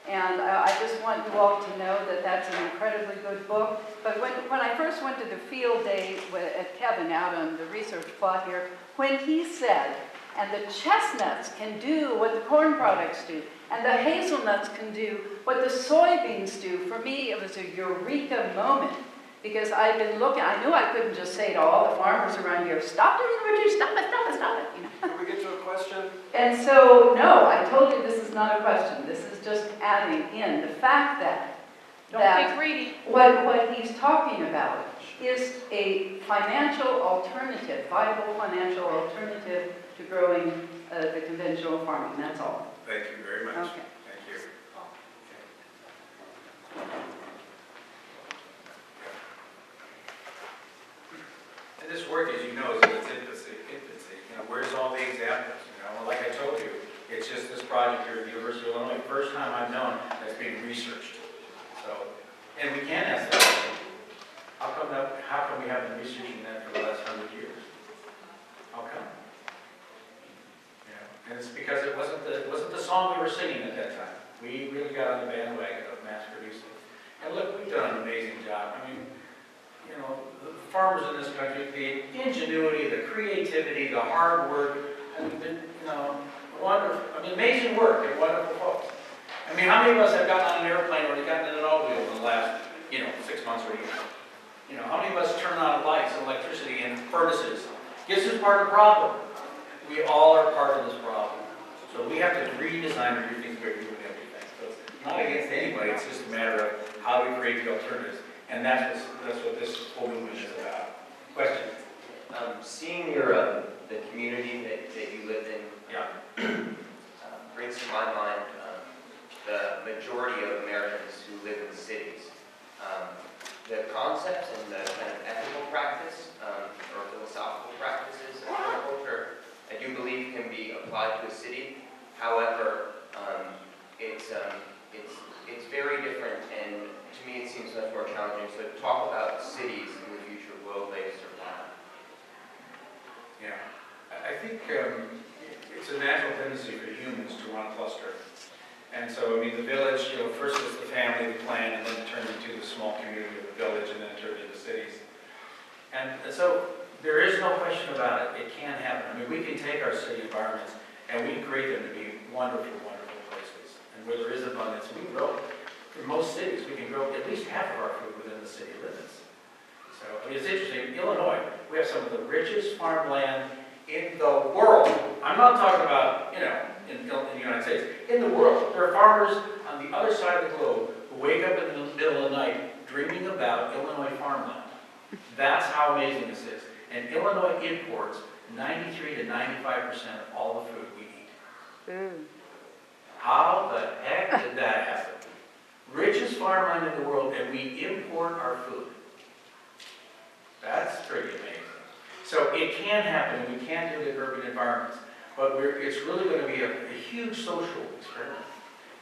And I just want you all to know that that's an incredibly good book. But when I first went to the field day at Kevin out on the research plot here, when he said, and the chestnuts can do what the corn products do, and the hazelnuts can do what the soybeans do, for me it was a eureka moment. Because I've been looking, I knew I couldn't just say to all the farmers around here, stop doing what you do, stop it. Can we get to a question? And so, no, I told you this is not a question. This is just adding in the fact that Don't be greedy. what he's talking about is a financial alternative, viable financial alternative to growing the conventional farming. That's all. Thank you very much. Okay. Thank you. And this work, as you know, is in its infancy. Where's all the examples? Like I told you, it's just this project here at the University of Illinois, first time I've known that's being researched. So, and we can ask that question. How come we haven't been researching that for the last 100 years? How come? And it's because it wasn't the song we were singing at that time. We really got on the bandwagon of mass producing. And look, we've done an amazing job. you know, the farmers in this country, the ingenuity, the creativity, the hard work, and you know, wonderful, I mean, amazing work and wonderful folks. I mean, how many of us have gotten on an airplane or gotten in an automobile in the last, 6 months or a year? How many of us turn on lights and electricity and furnaces? Guess who's part of the problem? We all are part of this problem. So we have to redesign or rethink the way we're doing everything. So it's not against anybody, it's just a matter of how we create the alternatives. And that's what this whole movement is about. Question? Seeing your the community that you live in Yeah. brings to my mind the majority of Americans who live in cities. The concepts and the kind of ethical practice or philosophical practices of permaculture, I do believe can be applied to a city. However, it's very different, and to me it seems much more challenging. So talk about cities in the future. Will they survive? Yeah. I think it's a natural tendency for humans to want to cluster. And so, I mean, the village, first is the family, the clan, and then it turns into the small community of the village, and then it turns into cities. And so, there is no question about it. It can happen. I mean, we can take our city environments and we can create them to be wonderful, wonderful places. And where there is abundance, we can grow. In most cities, we can grow at least half of our food within the city limits. So, I mean, it's interesting. In Illinois, we have some of the richest farmland in the world. I'm not talking about, in the United States. In the world, there are farmers on the other side of the globe who wake up in the middle of the night dreaming about Illinois farmland. That's how amazing this is. And Illinois imports 93 to 95% of all the food we eat. How the heck did that happen? Richest farmland in the world, and we import our food. That's pretty amazing. So it can happen, and we can do it in urban environments. But it's really going to be a huge social experiment.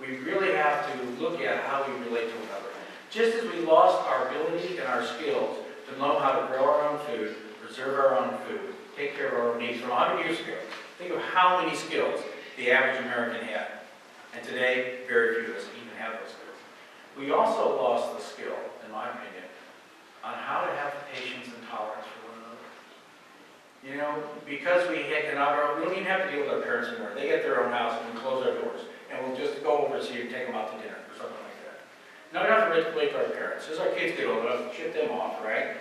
We really have to look at how we relate to one another. Just as we lost our ability and our skills to know how to grow our own food, preserve our own food, take care of our own needs from 100 years ago. Think of how many skills the average American had. And today, very few of us even have those skills. We also lost the skill, in my opinion, on how to have patience and tolerance for one another. Because we don't even have to deal with our parents anymore. They get their own house and we close our doors. And we'll just go over and see and take them out to dinner or something like that. Now we don't have to wait for our parents. As our kids get old enough, ship them off, right?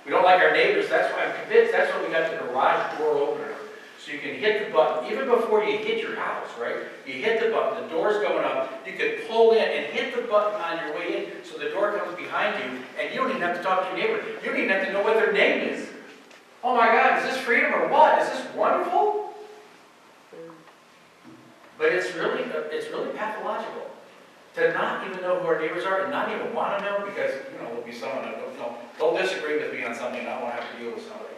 We don't like our neighbors. That's why I'm convinced that's why we got the garage door opener. So you can hit the button, even before you hit your house, right? You hit the button, the door's going up, you could pull in and hit the button on your way in so the door comes behind you, and you don't even have to talk to your neighbor. You don't even have to know what their name is. Oh my God, is this freedom or what? Is this wonderful? But it's really pathological to not even know who our neighbors are and not even want to know because, there'll be someone that they'll disagree with me on something and I won't have to deal with somebody.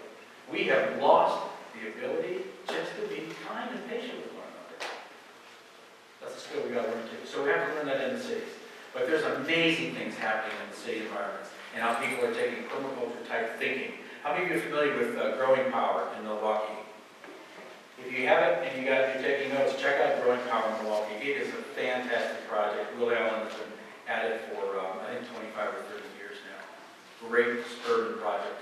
We have lost the ability just to be kind and patient with one another. That's a skill we got to learn too. So we have to learn that in the cities. But there's amazing things happening in the city environments and how people are taking permaculture type thinking. How many of you are familiar with Growing Power in Milwaukee? If you haven't and you're taking notes, check out Growing Power in Milwaukee. It is a fantastic project. Will Allen has been at it for, I think, 25 or 30 years now. Great urban project.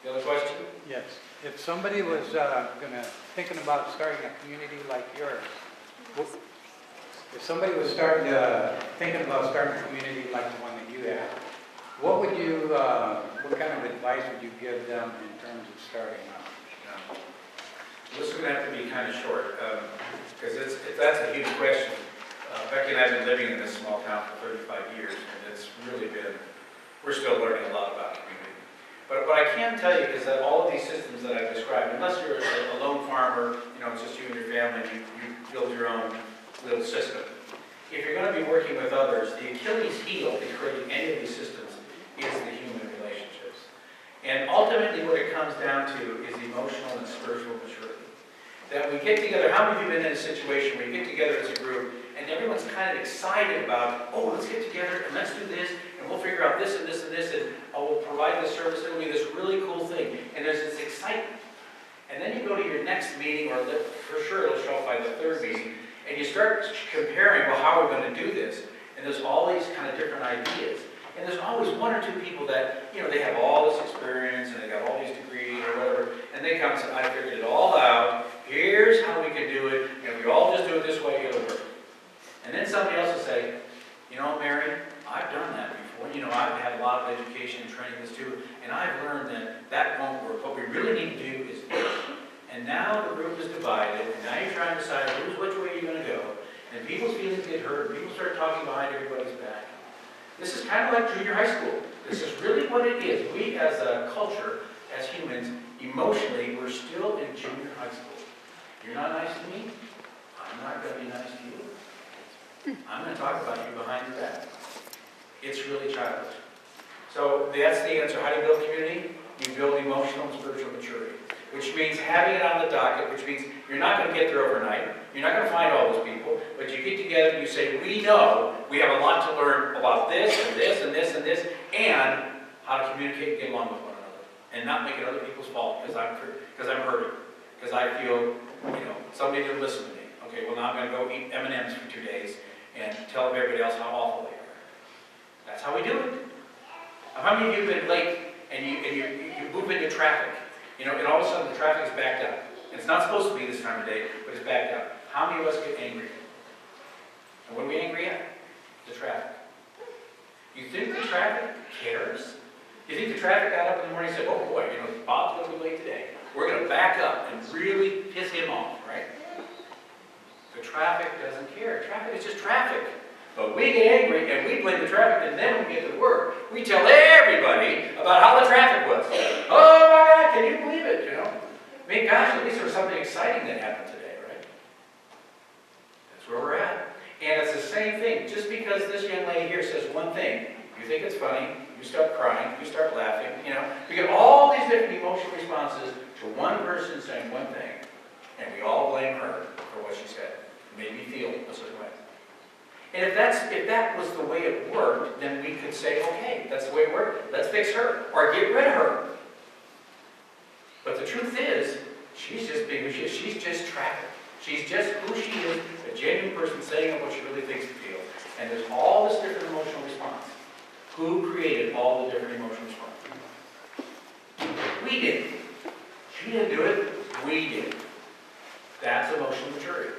The other question? Yes. If somebody was thinking about starting a community like yours, if somebody was thinking about starting a community like the one that you have, what kind of advice would you give them in terms of starting out? This is going to have to be kind of short, because that's a huge question. Becky and I have been living in this small town for 35 years, and it's really we're still learning a lot about community. But what I can tell you is that all of these systems that I've described, unless you're a lone farmer, it's just you and your family, you build your own little system. If you're going to be working with others, the Achilles heel in creating any of these systems is the human relationships. And ultimately what it comes down to is emotional and spiritual maturity. That we get together, how many of you have been in a situation where you get together as a group and everyone's kind of excited about, oh, let's get together and let's do this and we'll figure out this and this and this and we'll provide this service, it'll be this really cool thing. And there's this excitement. And then you go to your next meeting, or for sure it'll show up by the third meeting, and you start comparing, well, how are we going to do this? And there's all these kind of different ideas. And there's always one or two people that, you know, they have all this experience and they got all these degrees or whatever, and they come and say, I figured it all out, here's how we can do it, and if we all just do it this way, it'll work. And then somebody else will say, you know, Mary, I've done that before. You know, I've had a lot of education and training this too, and I've learned that that won't work. What we really need to do is this. And now the group is divided, and now you're trying to decide which way you're going to go. And people's feelings get hurt, and people start talking behind everybody's back. This is kind of like junior high school. This is really what it is. We as a culture, as humans, emotionally, we're still in junior high school. You're not nice to me, I'm not going to be nice to you. I'm going to talk about you behind your back. It's really childish. So that's the answer. How do you build community? You build emotional and spiritual maturity, which means having it on the docket, which means you're not going to get there overnight. You're not going to find all those people, but you get together and you say, we know we have a lot to learn about this and this and this and this, and how to communicate and get along with one another, and not make it other people's fault because I'm hurting, because I feel, you know, somebody didn't listen to me. Okay, well now I'm going to go eat M&Ms for 2 days and tell everybody else how awful they are. That's how we do it. How many of you have been late and you move into traffic, you know, and all of a sudden the traffic is backed up? And it's not supposed to be this time of day, but it's backed up. How many of us get angry? And what are we angry at? The traffic. You think the traffic cares? You think the traffic got up in the morning and said, oh boy, you know, Bob's going to be late today. We're going to back up and really piss him off, right? The traffic doesn't care. Traffic is just traffic. But we get angry and we blame the traffic, and then when we get to work, we tell everybody about how the traffic was. Oh my God, can you believe it, you know? I mean, gosh, at least there was something exciting that happened today, right? That's where we're at. And it's the same thing. Just because this young lady here says one thing, you think it's funny, you start crying, you start laughing, you know? We get all these different emotional responses to one person saying one thing, and we all blame her for what she said. It made me feel a certain way. And if that was the way it worked, then we could say, okay, that's the way it worked. Let's fix her or get rid of her. But the truth is, she's just being who she is. She's just traffic. She's just who she is, a genuine person saying what she really thinks and feels. And there's all this different emotional response. Who created all the different emotional responses? We did. She didn't do it. We did. That's emotional maturity.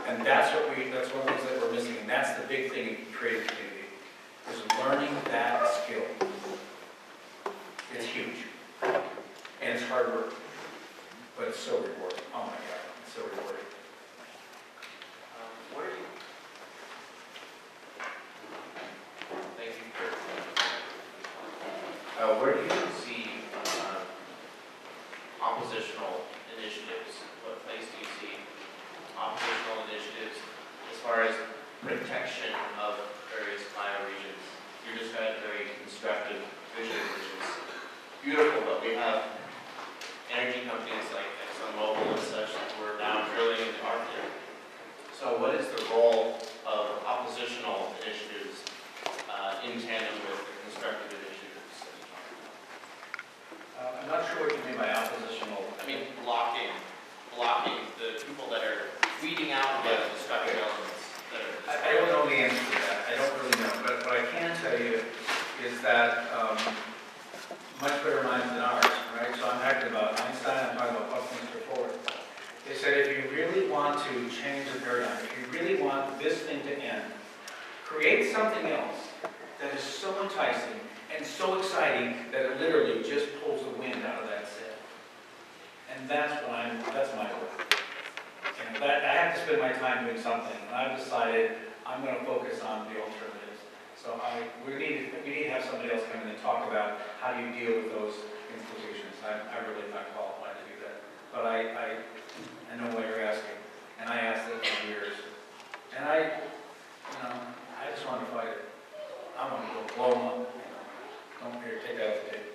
And that's one of the things that we're missing, and that's the big thing in creative community, is learning that skill. It's huge. And it's hard work. But it's so rewarding. Oh my God, it's so rewarding. Thank you, Kurt. Where do you see oppositional initiatives? What place do you see oppositional initiatives as far as protection of various bioregions? You just had a very constructive vision, which is beautiful, but we have energy companies like ExxonMobil and such who are now drilling in the Arctic. So what is the role of oppositional initiatives in tandem with the constructive initiatives that you talked about? I'm not sure what you mean by oppositional. I mean, blocking the people that are weeding out the destructive elements. I don't know the answer to that. I don't really know. But what I can tell you is that much better minds than ours, right? So I'm talking about Einstein, I'm talking about Buckminster Fuller. They said if you really want to change the paradigm, if you really want this thing to end, create something else that is so enticing and so exciting that it literally just pulls the wind out of that sail. And that's my work. And I have to spend my time doing something, and I've decided I'm going to focus on the alternatives. So we need to have somebody else come in and talk about how do you deal with those institutions. I'm really not qualified to do that. But I know what you're asking, and I asked it for years. And I just want to fight it. I want to go blow them up. Don't take that as a tape.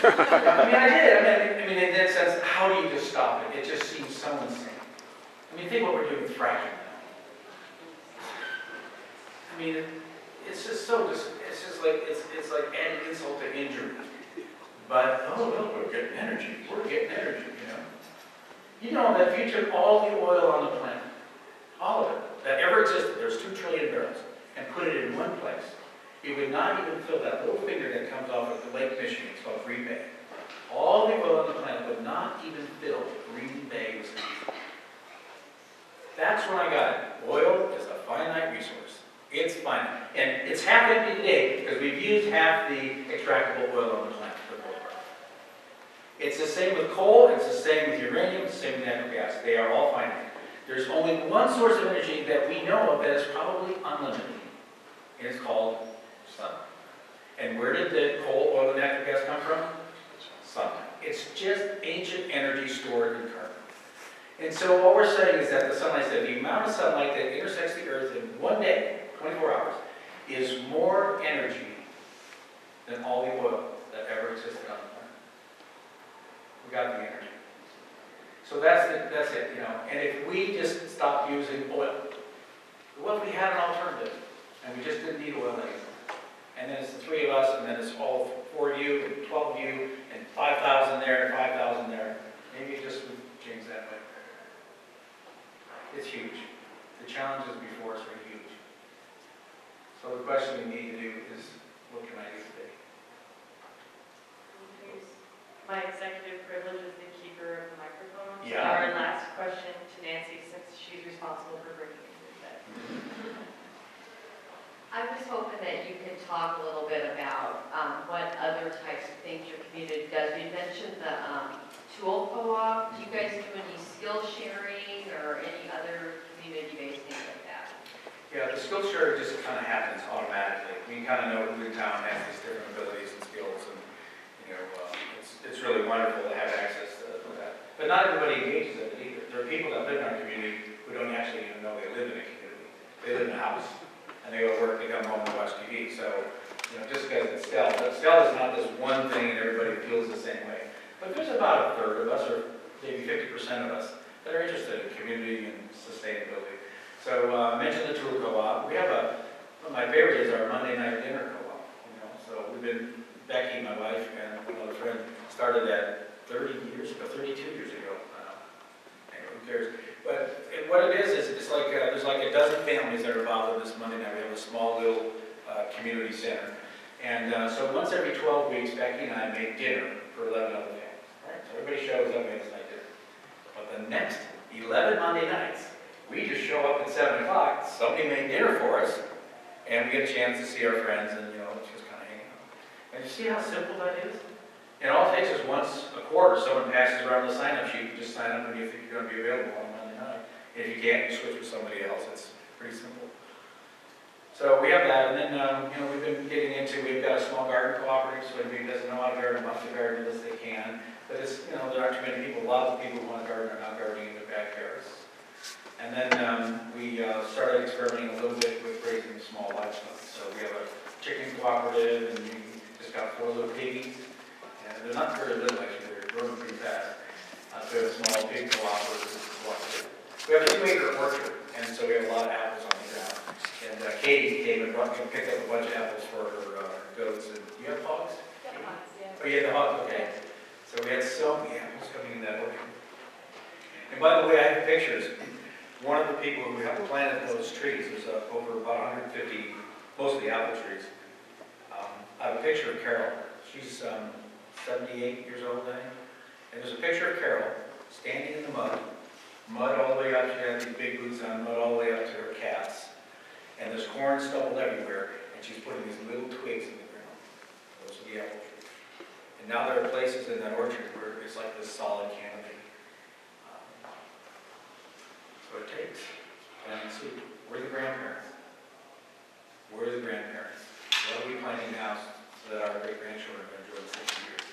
I mean, I did. I mean, in that sense, how do you just stop it? It just seems so insane. I mean, think what we're doing with fracking now. I mean, it's just so, it's like adding insult to injury. But, oh, no, we're getting energy, you know. You know that if you took all the oil on the planet, all of it, that ever existed, there's 2 trillion barrels, and put it in one place, it would not even fill that little finger that comes off of the Lake Michigan, it's called Green Bay. All the oil on the planet would not even fill Green Bay, Wisconsin. That's when I got it. Oil is a finite resource. It's finite. And it's half empty today because we've used half the extractable oil on the planet for the most part. It's the same with coal, it's the same with uranium, it's the same with natural gas. They are all finite. There's only one source of energy that we know of that is probably unlimited, and it's called sun. And where did the coal, oil, and natural gas come from? Sunlight. It's just ancient energy stored in carbon. And so what we're saying is that the sunlight, the amount of sunlight that intersects the earth in one day, 24 hours, is more energy than all the oil that ever existed on the planet. We got the energy. So that's it, you know. And if we just stopped using oil, well, we had an alternative, and we just didn't need oil anymore. And then it's the three of us, and then it's all 4 of you, and 12 of you, and 5,000 there, and 5,000 there. Maybe it just would change that way. It's huge. The challenges before us are huge. So the question we need to do is, what can I do today? My executive privilege is the keeper of the microphone. Yeah. So our last question to Nancy, since she's responsible for bringing it to that. I was hoping that you could talk a little bit about what other types of things your community does. You mentioned the tool co-op. Do you guys do any skill sharing or any other community-based things like that? Yeah, the skill share just kind of happens automatically. We kind of know who in town has these different abilities and skills, and you know, it's really wonderful to have access to that. But not everybody engages in it either. There are people that live in our community who don't actually even know they live in a community. They live in a house, and they go to work, they come home and watch TV. So, you know, just because it's Stell, but Stell is not this one thing and everybody feels the same way. But there's about a third of us, or maybe 50% of us, that are interested in community and sustainability. So I mentioned the tool co-op. We have one of my favorites is our Monday night dinner co-op. You know, so we've been, Becky, my wife, and another friend, started that 32 years ago. Who cares? But what it is it's like there's like a dozen families that are involved in this Monday night. We have a small little community center. And so once every 12 weeks, Becky and I make dinner for 11 other families. Right? So everybody shows up and makes night dinner. But the next 11 Monday nights, we just show up at 7 o'clock. Somebody made dinner for us, and we get a chance to see our friends and, you know, just kind of hang out. And you see how simple that is? And all it takes is once a quarter, someone passes around the sign-up sheet. You just sign up when you think you're going to be available on Monday night. If you can't, you switch with somebody else. It's pretty simple. So we have that, and then, you know, we've been getting into, we've got a small garden cooperative, so anybody who doesn't know how to garden wants to garden with us, they can. But it's, you know, there aren't too many people, lots of people who want to garden are not gardening in their backyards. And then we started experimenting a little bit with raising small livestock. So we have a chicken cooperative, and we just got 4 little piggies. And they're not very little, actually, they're growing pretty fast. So we have a small pig cooperative. We have a 2-acre orchard, and so we have a lot of apples on the ground. And Katie came and picked up a bunch of apples for her goats. And you have hogs? Yeah. Oh, you had the hogs, okay. So we had so many apples coming in that orchard. And by the way, I have pictures. One of the people who have planted those trees, there's over about 150, mostly apple trees. I have a picture of Carol. She's 78 years old, I think. And there's a picture of Carol standing in the mud all the way up. She had these big boots on, mud all the way up to her calves. And there's corn stubbled everywhere, and she's putting these little twigs in the ground. Those are the apple trees. And now there are places in that orchard where it's like this solid canopy. So it takes plant and seed. We're the grandparents. We're the grandparents. What are we planting now so that our great-grandchildren can enjoy the 60 years?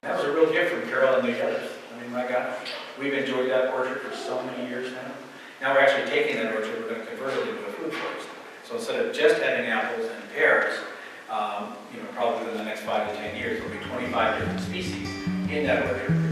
That was a real gift from Carol and the others. I mean, my God, we've enjoyed that orchard for so many years now. Now we're actually taking that orchard, we're going to convert it into a food forest. So instead of just having apples and pears, you know, probably within the next 5 to 10 years, there'll be 25 different species in that orchard.